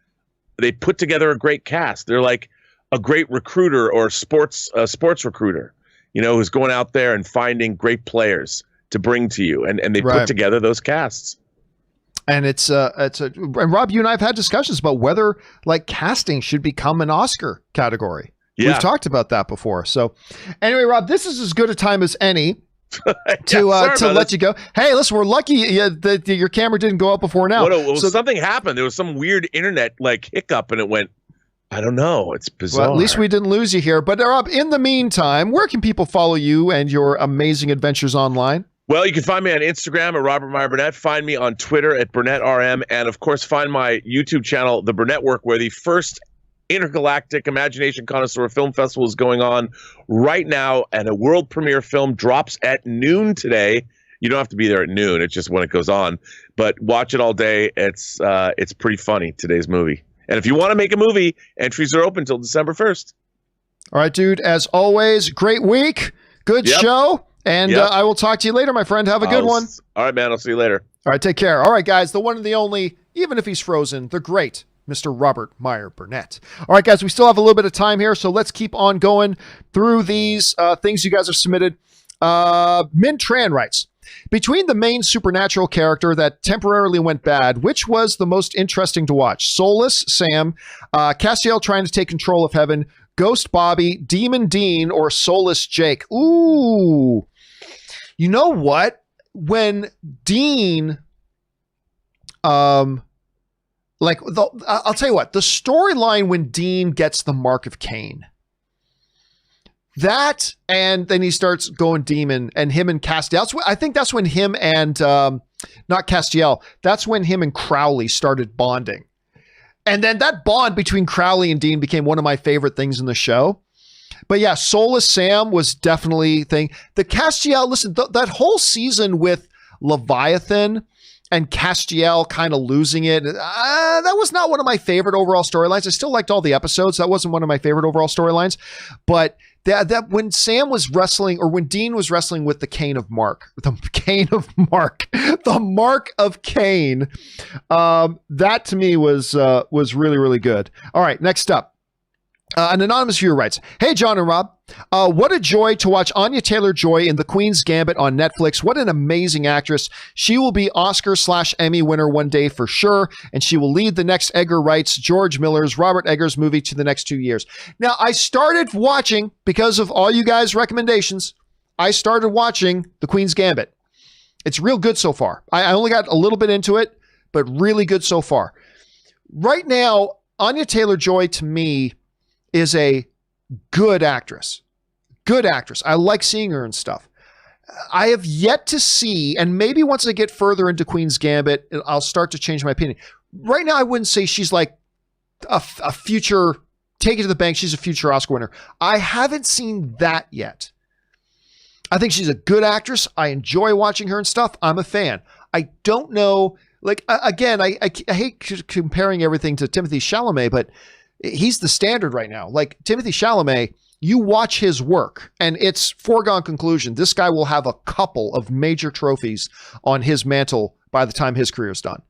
Speaker 2: They put together a great cast. They're like a great recruiter or sports recruiter, who's going out there and finding great players to bring to you, and they put together those casts.
Speaker 1: And and Rob, you and I have had discussions about whether casting should become an Oscar category. Yeah. We've talked about that before. So anyway, Rob, this is as good a time as any to let you go. Hey, listen, we're lucky that your camera didn't go up before now.
Speaker 2: Something happened. There was some weird internet hiccup, and it went. I don't know. It's bizarre.
Speaker 1: Well, at least we didn't lose you here. But Rob, in the meantime, where can people follow you and your amazing adventures online?
Speaker 2: Well, you can find me on Instagram at Robert Meyer Burnett. Find me on Twitter at BurnettRM. And, of course, find my YouTube channel, The Burnett Work, where the first Intergalactic Imagination Connoisseur Film Festival is going on right now. And a world premiere film drops at noon today. You don't have to be there at noon. It's just when it goes on. But watch it all day. It's pretty funny, today's movie. And if you want to make a movie, entries are open until December 1st.
Speaker 1: All right, dude. As always, great week. Good show. And I will talk to you later, my friend. Have a good one.
Speaker 2: All right, man. I'll see you later.
Speaker 1: All right, take care. All right, guys. The one and the only, even if he's frozen, the great Mr. Robert Meyer Burnett. All right, guys. We still have a little bit of time here, so let's keep on going through these things you guys have submitted. Min Tran writes, between the main supernatural character that temporarily went bad, which was the most interesting to watch? Soulless Sam, Castiel trying to take control of heaven, Ghost Bobby, Demon Dean, or Soulless Jake? Ooh. You know what? When Dean, I'll tell you what, the storyline when Dean gets the mark of Cain, that, and then he starts going demon, and him and Castiel. I think that's when him and, not Castiel, that's when him and Crowley started bonding. And then that bond between Crowley and Dean became one of my favorite things in the show. But yeah, Soulless Sam was definitely a thing. The Castiel, listen, that whole season with Leviathan and Castiel kind of losing it, that was not one of my favorite overall storylines. I still liked all the episodes. That wasn't one of my favorite overall storylines. But that when Sam was wrestling, or when Dean was wrestling with the Cain of Mark, the mark of Cain, that to me was really, really good. All right, next up. An anonymous viewer writes, hey, John and Rob, what a joy to watch Anya Taylor-Joy in The Queen's Gambit on Netflix. What an amazing actress. She will be Oscar/Emmy winner one day for sure, and she will lead the next Edgar Wright's, George Miller's, Robert Eggers movie to the next 2 years. Now, I started watching, because of all you guys' recommendations, I started watching The Queen's Gambit. It's real good so far. I only got a little bit into it, but really good so far. Right now, Anya Taylor-Joy, to me, is a good actress. Good actress. I like seeing her and stuff. I have yet to see, and maybe once I get further into Queen's Gambit, I'll start to change my opinion. Right now, I wouldn't say she's like a future, take it to the bank, she's a future Oscar winner. I haven't seen that yet. I think she's a good actress. I enjoy watching her and stuff. I'm a fan. I don't know, like, again, I hate comparing everything to Timothée Chalamet, but he's the standard right now. Like Timothée Chalamet, you watch his work and it's foregone conclusion. This guy will have a couple of major trophies on his mantle by the time his career is done.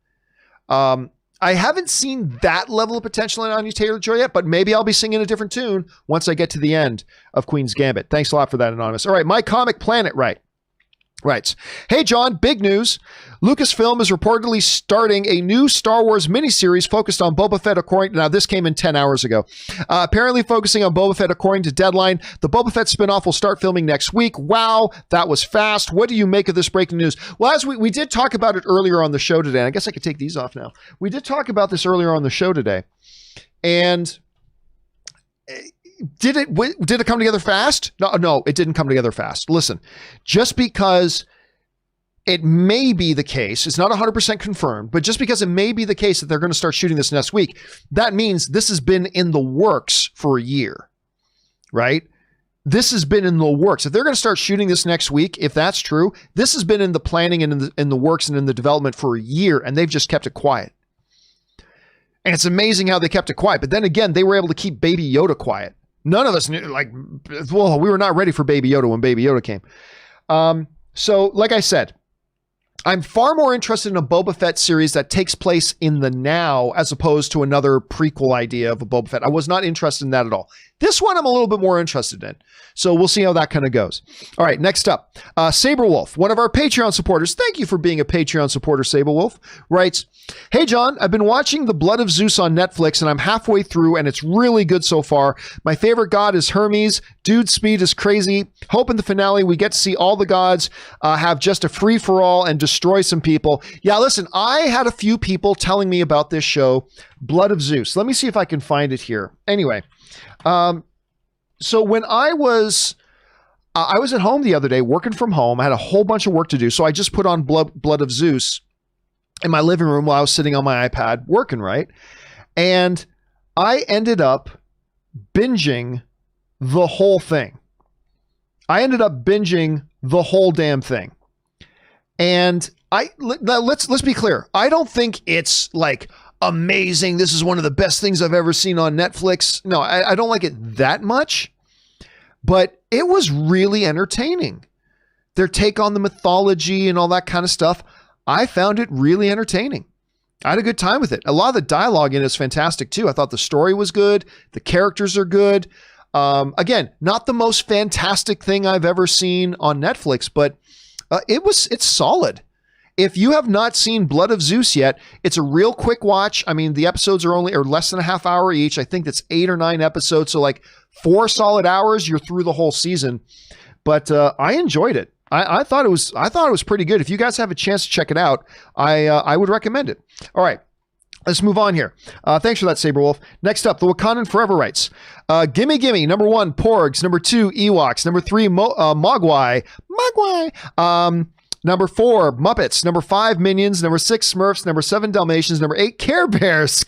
Speaker 1: I haven't seen that level of potential in Anya Taylor-Joy yet, but maybe I'll be singing a different tune once I get to the end of Queen's Gambit. Thanks a lot for that, Anonymous. All right, My Comic Planet writes, hey, John, big news. Lucasfilm is reportedly starting a new Star Wars miniseries focused on Boba Fett. Now, this came in 10 hours ago. Apparently focusing on Boba Fett according to Deadline. The Boba Fett spinoff will start filming next week. Wow, that was fast. What do you make of this breaking news? Well, as we did talk about it earlier on the show today. I guess I could take these off now. We did talk about this earlier on the show today. And did it come together fast? No, it didn't come together fast. Listen, just because it may be the case, it's not 100% confirmed, but just because it may be the case that they're going to start shooting this next week, that means this has been in the works for a year, right? This has been in the works. If they're going to start shooting this next week, if that's true, this has been in the planning and in the works and in the development for a year, and they've just kept it quiet. And it's amazing how they kept it quiet. But then again, they were able to keep Baby Yoda quiet. None of us knew, we were not ready for Baby Yoda when Baby Yoda came. So, like I said, I'm far more interested in a Boba Fett series that takes place in the now as opposed to another prequel idea of a Boba Fett. I was not interested in that at all. This one I'm a little bit more interested in. So we'll see how that kind of goes. All right, next up, Saberwolf, one of our Patreon supporters. Thank you for being a Patreon supporter, Saberwolf, writes, hey, John, I've been watching The Blood of Zeus on Netflix, and I'm halfway through, and it's really good so far. My favorite god is Hermes. Dude speed is crazy. Hope in the finale we get to see all the gods have just a free-for-all and destroy some people. Yeah, listen, I had a few people telling me about this show, Blood of Zeus. Let me see if I can find it here. Anyway, so when I was at home the other day working from home. I had a whole bunch of work to do, so I just put on Blood of Zeus in my living room while I was sitting on my iPad working, right? And I ended up binging the whole thing. The whole damn thing. And let's be clear. I don't think it's like amazing. This is one of the best things I've ever seen on Netflix. No, I don't like it that much, but it was really entertaining. Their take on the mythology and all that kind of stuff. I found it really entertaining. I had a good time with it. A lot of the dialogue in it is fantastic too. I thought the story was good. The characters are good. Again, not the most fantastic thing I've ever seen on Netflix, but it's solid. If you have not seen Blood of Zeus yet, it's a real quick watch. I mean, the episodes are less than a half hour each. I think that's 8 or 9 episodes. So like 4 solid hours, you're through the whole season. But I enjoyed it. I thought it was pretty good. If you guys have a chance to check it out, I would recommend it. All right. Let's move on here. Thanks for that, Saberwolf. Next up, the Wakandan Forever writes, Gimme Gimme, number 1, Porgs, number 2, Ewoks, number 3, Mogwai, number 4, Muppets, number 5, Minions, number 6, Smurfs, number 7, Dalmatians, number 8, Care Bears,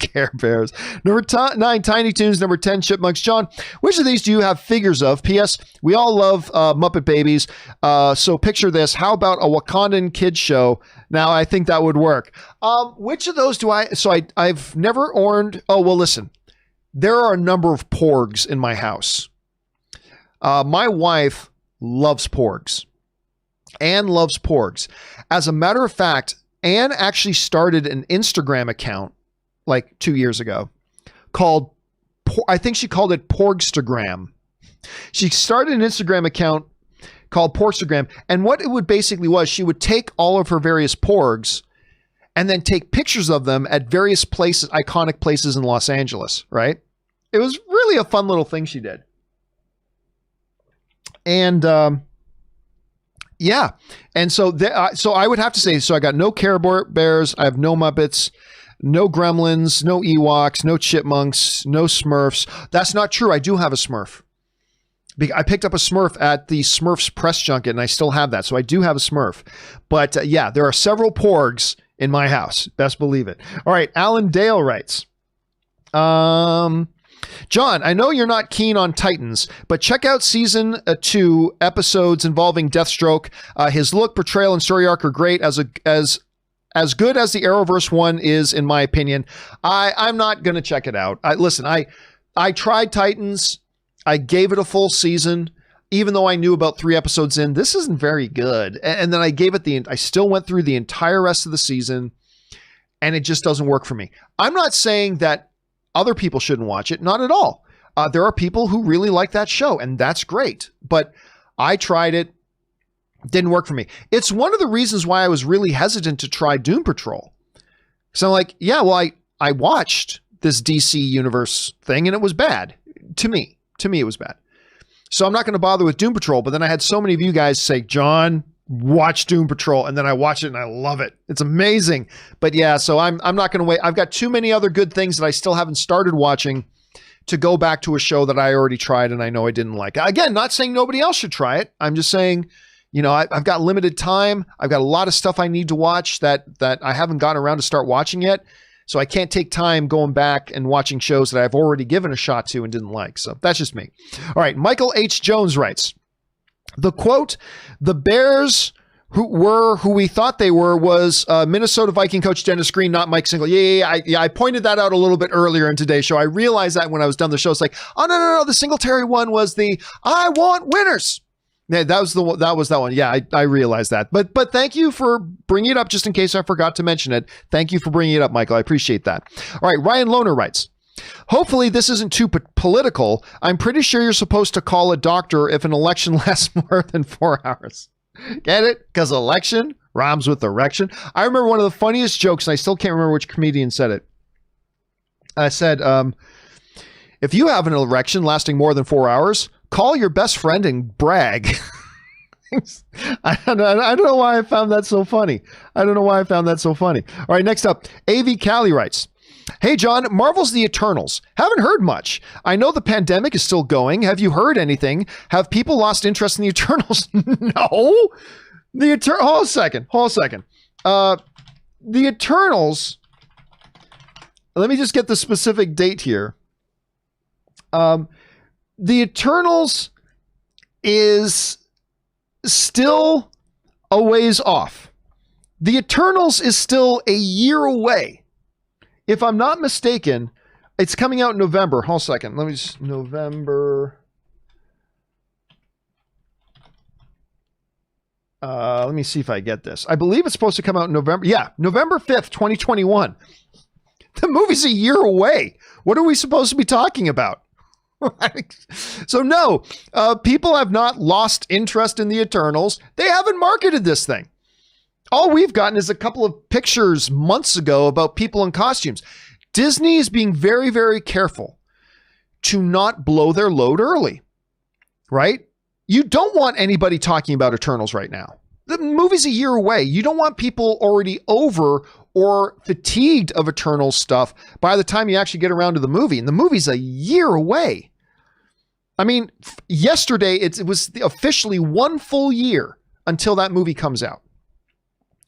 Speaker 1: number 9, Tiny Toons, number 10, Chipmunks. John, which of these do you have figures of? P.S. We all love Muppet Babies, so picture this. How about a Wakandan kids show? Now, I think that would work. Which of those do I... So I've never owned... Oh, well, listen. There are a number of Porgs in my house. My wife loves Porgs. Anne loves Porgs. As a matter of fact, Anne actually started an Instagram account like 2 years ago called, I think she called it Porgstagram. She started an Instagram account called Porgstagram. And what it would basically was, she would take all of her various Porgs and then take pictures of them at various places, iconic places in Los Angeles, right? It was really a fun little thing she did. And, yeah. And so I would have to say, so I got no Care Bears. I have no Muppets, no Gremlins, no Ewoks, no Chipmunks, no Smurfs. That's not true. I do have a Smurf. I picked up a Smurf at the Smurfs press junket and I still have that. So I do have a Smurf. But yeah, there are several Porgs in my house. Best believe it. All right. Alan Dale writes, John, I know you're not keen on Titans, but check out season 2 episodes involving Deathstroke. His look, portrayal, and story arc are great, as good as the Arrowverse one is, in my opinion. I'm not going to check it out. Listen, I tried Titans. I gave it a full season, even though I knew about 3 episodes in. This isn't very good. And then I gave it I still went through the entire rest of the season, and it just doesn't work for me. I'm not saying that other people shouldn't watch it. Not at all. There are people who really like that show, and that's great. But I tried it. Didn't work for me. It's one of the reasons why I was really hesitant to try Doom Patrol. So I'm like, yeah, well, I watched this DC Universe thing, and it was bad. To me, it was bad. So I'm not going to bother with Doom Patrol. But then I had so many of you guys say, John, watch Doom Patrol, and then I watch it and I love it. It's amazing. But yeah, so I'm not going to wait. I've got too many other good things that I still haven't started watching to go back to a show that I already tried and I know I didn't like. Again, not saying nobody else should try it. I'm just saying, I've got limited time. I've got a lot of stuff I need to watch that I haven't gotten around to start watching yet. So I can't take time going back and watching shows that I've already given a shot to and didn't like. So that's just me. All right. Michael H. Jones writes, the quote, the Bears who we thought they were was Minnesota Viking coach Dennis Green, not Mike Single. Yeah. I pointed that out a little bit earlier in today's show. I realized that when I was done the show. It's like, oh, no. The Singletary one was the I want winners. Yeah, that was that one. Yeah, I realized that. But thank you for bringing it up just in case I forgot to mention it. Thank you for bringing it up, Michael. I appreciate that. All right, Ryan Lohner writes, hopefully this isn't too political. I'm pretty sure you're supposed to call a doctor if an election lasts more than 4 hours. Get it? Because election rhymes with erection. I remember one of the funniest jokes, and I still can't remember which comedian said it. I said, if you have an erection lasting more than 4 hours, call your best friend and brag. I don't know why I found that so funny. All right, next up, AV Cali writes, hey, John, Marvel's The Eternals. Haven't heard much. I know the pandemic is still going. Have you heard anything? Have people lost interest in The Eternals? No. Hold a second. The Eternals, let me just get the specific date here. The Eternals is still a ways off. The Eternals is still a year away. If I'm not mistaken, it's coming out in November. Hold on a second. November. Let me see if I get this. I believe it's supposed to come out in November. Yeah, November 5th, 2021. The movie's a year away. What are we supposed to be talking about? So no, people have not lost interest in the Eternals. They haven't marketed this thing. All we've gotten is a couple of pictures months ago about people in costumes. Disney is being very, very careful to not blow their load early, right? You don't want anybody talking about Eternals right now. The movie's a year away. You don't want people already over or fatigued of Eternals stuff by the time you actually get around to the movie. And the movie's a year away. I mean, yesterday, it was officially 1 full year until that movie comes out.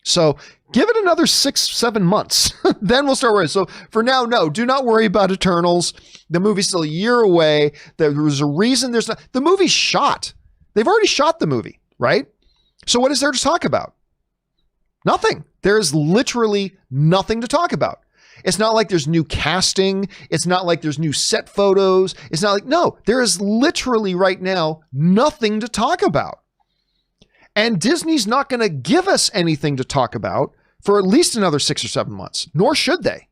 Speaker 1: So give it another 6-7 months. Then we'll start worrying. So for now, no, do not worry about Eternals. The movie's still a year away. There was a reason the movie's shot. They've already shot the movie, right? So what is there to talk about? Nothing. There's literally nothing to talk about. It's not like there's new casting. It's not like there's new set photos. It's not like, no, there is literally right now nothing to talk about. And Disney's not going to give us anything to talk about for at least another 6 or 7 months, nor should they,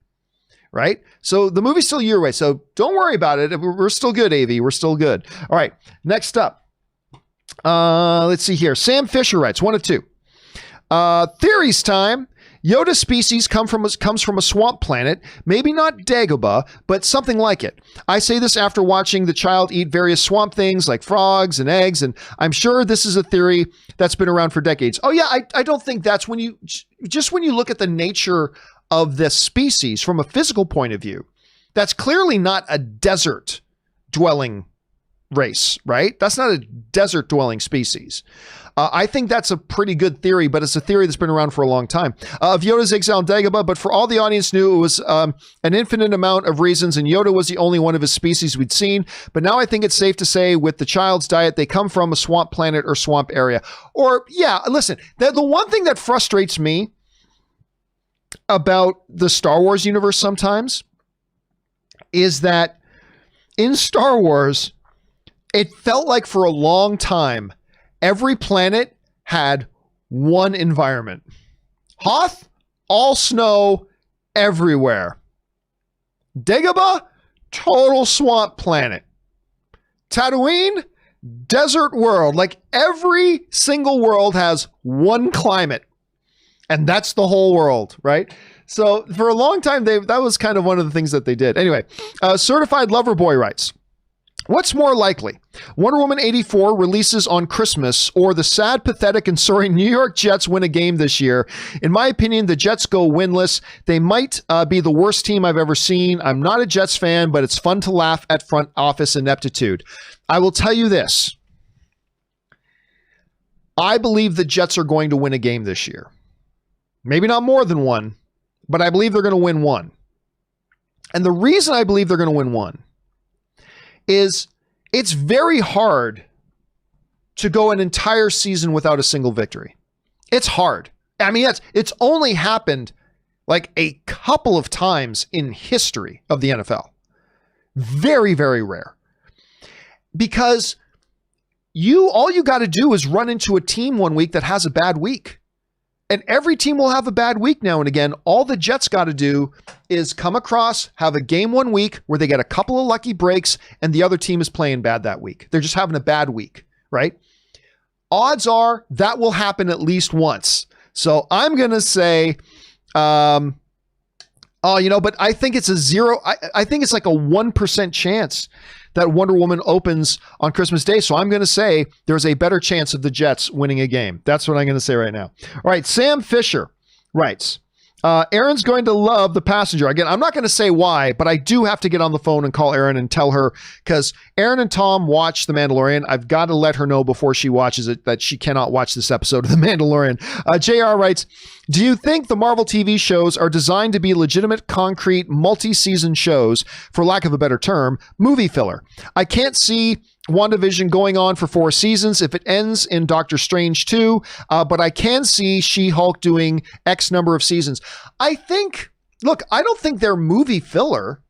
Speaker 1: right? So the movie's still a year away. So don't worry about it. We're still good, AV. We're still good. All right, next up. Let's see here. Sam Fisher writes, 1 of 2. Theories time. Yoda species comes from a swamp planet, maybe not Dagobah, but something like it. I say this after watching the child eat various swamp things like frogs and eggs, and I'm sure this is a theory that's been around for decades. Oh yeah, I don't think that's when you look at the nature of this species from a physical point of view, that's clearly not a desert dwelling race, right? That's not a desert dwelling species. I think that's a pretty good theory, but it's a theory that's been around for a long time. Of Yoda's exile in Dagobah, but for all the audience knew, it was an infinite amount of reasons, and Yoda was the only one of his species we'd seen. But now I think it's safe to say with the child's diet, they come from a swamp planet or swamp area. Or, yeah, listen, the one thing that frustrates me about the Star Wars universe sometimes is that in Star Wars, it felt like for a long time, every planet had one environment. Hoth, all snow everywhere. Dagobah, total swamp planet. Tatooine, desert world. Like every single world has one climate. And that's the whole world, right? So for a long time, that was kind of one of the things that they did. Anyway, Certified Lover Boy writes, what's more likely? Wonder Woman 84 releases on Christmas, or the sad, pathetic, and sorry New York Jets win a game this year? In my opinion, the Jets go winless. They might be the worst team I've ever seen. I'm not a Jets fan, but it's fun to laugh at front office ineptitude. I will tell you this. I believe the Jets are going to win a game this year. Maybe not more than one, but I believe they're going to win one. And the reason I believe they're going to win one is it's very hard to go an entire season without a single victory. It's hard. I mean, it's only happened like a couple of times in history of the NFL. Very, very rare. Because all you got to do is run into a team one week that has a bad week. And every team will have a bad week now and again. All the Jets got to do is come across, have a game one week where they get a couple of lucky breaks and the other team is playing bad that week. They're just having a bad week, right? Odds are that will happen at least once. So I'm going to say, but I think it's a zero. I think it's like a 1% chance that Wonder Woman opens on Christmas Day. So I'm going to say there's a better chance of the Jets winning a game. That's what I'm going to say right now. All right. Sam Fisher writes, Aaron's going to love The Passenger. Again, I'm not going to say why, but I do have to get on the phone and call Aaron and tell her, because Aaron and Tom watch The Mandalorian. I've got to let her know before she watches it that she cannot watch this episode of The Mandalorian. JR writes, do you think the Marvel TV shows are designed to be legitimate, concrete, multi-season shows, for lack of a better term, movie filler? I can't see WandaVision going on for 4 seasons if it ends in Doctor Strange 2, but I can see She-Hulk doing X number of seasons. I don't think they're movie filler.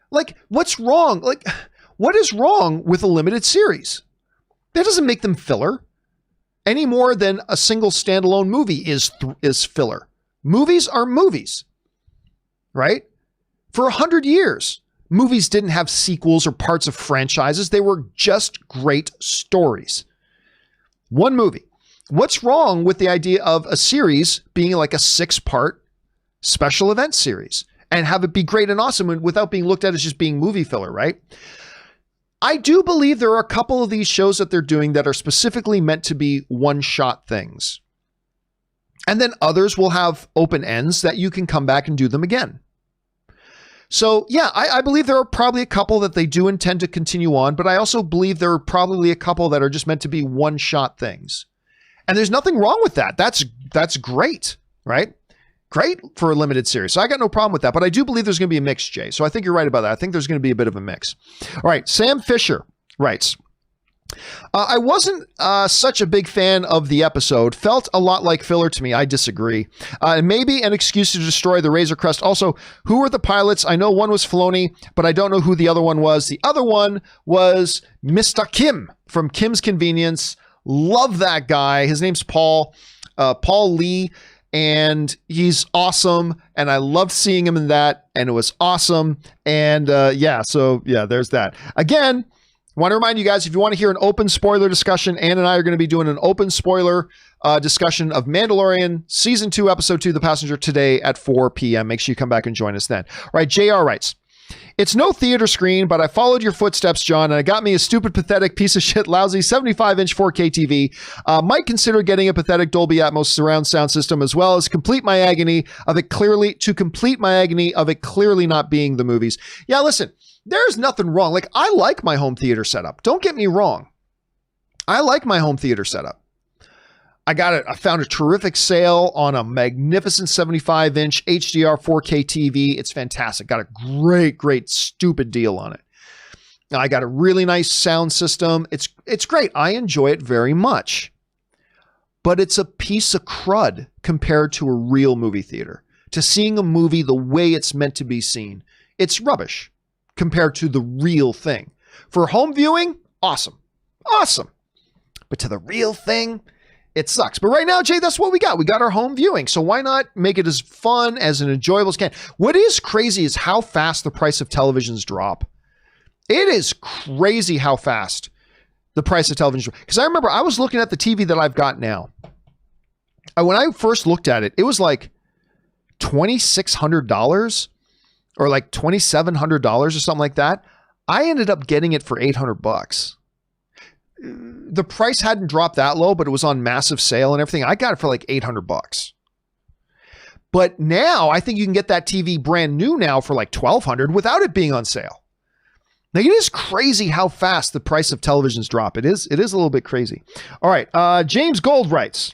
Speaker 1: Like, what's wrong? Like, what is wrong with a limited series? That doesn't make them filler any more than a single standalone movie is filler. Movies are movies, right? For 100 years. Movies didn't have sequels or parts of franchises. They were just great stories. One movie. What's wrong with the idea of a series being like a 6-part special event series and have it be great and awesome without being looked at as just being movie filler, right? I do believe there are a couple of these shows that they're doing that are specifically meant to be one-shot things. And then others will have open ends that you can come back and do them again. So yeah, I believe there are probably a couple that they do intend to continue on, but I also believe there are probably a couple that are just meant to be one-shot things. And there's nothing wrong with that. That's great, right? Great for a limited series. So I got no problem with that, but I do believe there's going to be a mix, Jay. So I think you're right about that. I think there's going to be a bit of a mix. All right, Sam Fisher writes, I wasn't such a big fan of the episode. Felt a lot like filler to me. I disagree. Maybe an excuse to destroy the Razor Crest. Also, who were the pilots? I know one was Filoni, but I don't know who the other one was. The other one was Mr. Kim from Kim's Convenience. Love that guy. His name's Paul Lee, and he's awesome. And I loved seeing him in that, and it was awesome. And there's that. Again, want to remind you guys, if you want to hear an open spoiler discussion, Ann and I are going to be doing an open spoiler discussion of Mandalorian Season 2, Episode 2, The Passenger, today at 4 p.m. Make sure you come back and join us then. All right, JR writes, it's no theater screen, but I followed your footsteps, John, and it got me a stupid, pathetic, piece of shit, lousy 75-inch 4K TV. Might consider getting a pathetic Dolby Atmos surround sound system, as well as complete my agony of it clearly not being the movies. Yeah, listen. There's nothing wrong. Like, I like my home theater setup. Don't get me wrong. I like my home theater setup. I found a terrific sale on a magnificent 75-inch HDR 4K TV. It's fantastic. Got a great stupid deal on it. I got a really nice sound system. It's great. I enjoy it very much. But it's a piece of crud compared to a real movie theater. To seeing a movie the way it's meant to be seen. It's rubbish compared to the real thing. For home viewing, awesome. But to the real thing, it sucks. But right now, Jay, that's what we got. We got our home viewing. So why not make it as fun, as an enjoyable as can? What is crazy is how fast the price of televisions drop. It is crazy how fast the price of televisions drop. Because I remember I was looking at the TV that I've got now. When I first looked at it, it was like $2,600 or like $2,700 or something like that. I ended up getting it for $800. The price hadn't dropped that low, but it was on massive sale and everything. I got it for like $800. But now I think you can get that TV brand new now for like $1,200 without it being on sale. Now, it is crazy how fast the price of televisions drop. It is a little bit crazy. All right. James Gold writes,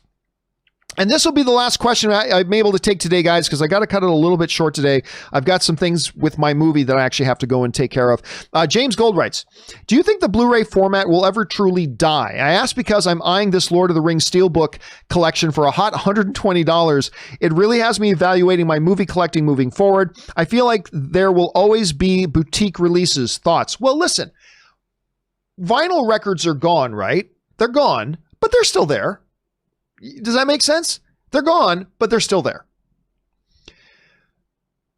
Speaker 1: and this will be the last question I'm able to take today, guys, because I got to cut it a little bit short today. I've got some things with my movie that I actually have to go and take care of. James Gold writes, do you think the Blu-ray format will ever truly die? I ask because I'm eyeing this Lord of the Rings Steelbook collection for a hot $120. It really has me evaluating my movie collecting moving forward. I feel like there will always be boutique releases. Thoughts? Well, listen, vinyl records are gone, right? They're gone, but they're still there. Does that make sense? They're gone, but they're still there.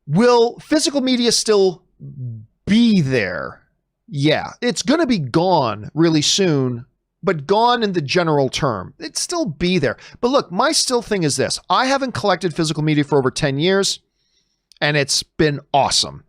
Speaker 1: Will physical media still be there? Yeah, it's going to be gone really soon, but gone in the general term. It'd still be there. But look, my still thing is this. I haven't collected physical media for over 10 years, and it's been awesome.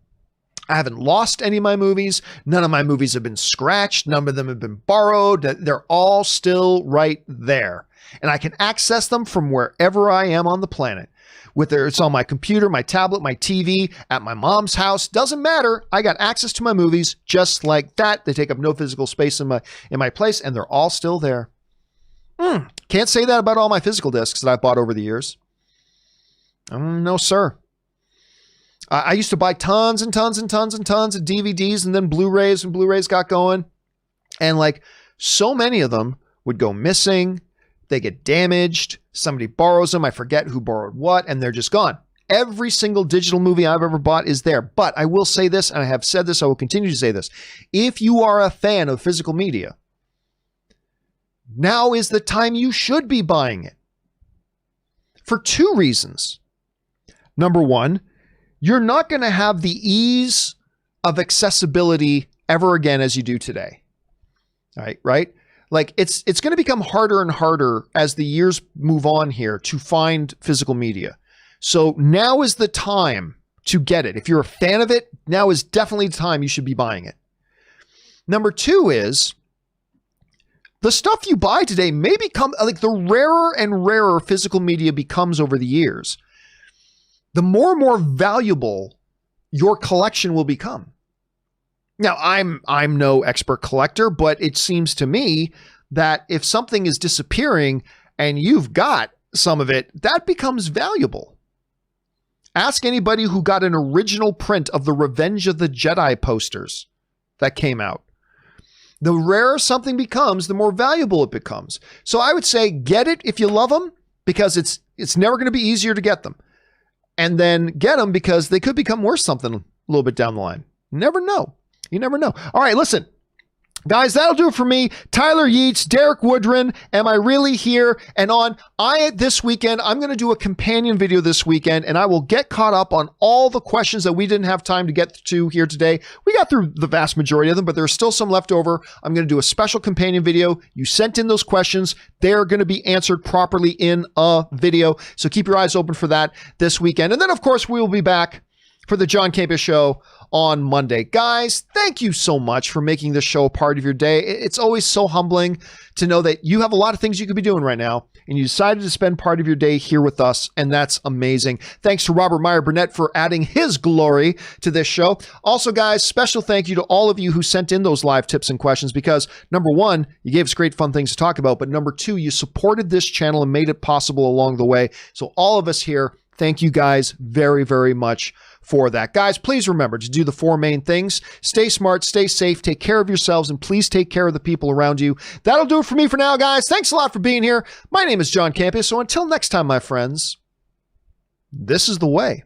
Speaker 1: I haven't lost any of my movies. None of my movies have been scratched. None of them have been borrowed. They're all still right there. And I can access them from wherever I am on the planet. Whether it's on my computer, my tablet, my TV, at my mom's house, doesn't matter. I got access to my movies just like that. They take up no physical space in my place, and they're all still there. Can't say that about all my physical discs that I've bought over the years. No, sir. I used to buy tons and tons and tons and tons of DVDs and then Blu-rays when Blu-rays got going. And like so many of them would go missing. They get damaged. Somebody borrows them. I forget who borrowed what, and they're just gone. Every single digital movie I've ever bought is there. But I will say this, and I have said this, I will continue to say this. If you are a fan of physical media, now is the time you should be buying it. For two reasons. Number one, you're not going to have the ease of accessibility ever again as you do today. All right, right? Like it's going to become harder and harder as the years move on here to find physical media. So now is the time to get it. If you're a fan of it, now is definitely the time you should be buying it. Number two is the stuff you buy today may become like the rarer and rarer physical media becomes over the years. The more and more valuable your collection will become. Now, I'm no expert collector, but it seems to me that if something is disappearing and you've got some of it, that becomes valuable. Ask anybody who got an original print of the Revenge of the Jedi posters that came out. The rarer something becomes, the more valuable it becomes. So I would say get it if you love them, because it's never going to be easier to get them. And then get them because they could become worth something a little bit down the line. You never know. You never know. All right, listen. Guys, that'll do it for me. Tyler Yeats, Derek Woodrin, Am I Really Here? And on this weekend, I'm going to do a companion video this weekend, and I will get caught up on all the questions that we didn't have time to get to here today. We got through the vast majority of them, but there's still some left over. I'm going to do a special companion video. You sent in those questions. They're going to be answered properly in a video. So keep your eyes open for that this weekend. And then, of course, we will be back for the John Campea Show on Monday. Guys, thank you so much for making this show a part of your day. It's always so humbling to know that you have a lot of things you could be doing right now, and you decided to spend part of your day here with us, and that's amazing. Thanks to Robert Meyer Burnett for adding his glory to this show. Also, guys, special thank you to all of you who sent in those live tips and questions, because number one, you gave us great fun things to talk about, but number two, you supported this channel and made it possible along the way. So all of us here, thank you guys very, very much for that. Guys, please remember to do the four main things. Stay smart, stay safe, take care of yourselves, and please take care of the people around you. That'll do it for me for now, guys. Thanks a lot for being here. My name is John Campea, so until next time, my friends, this is the way.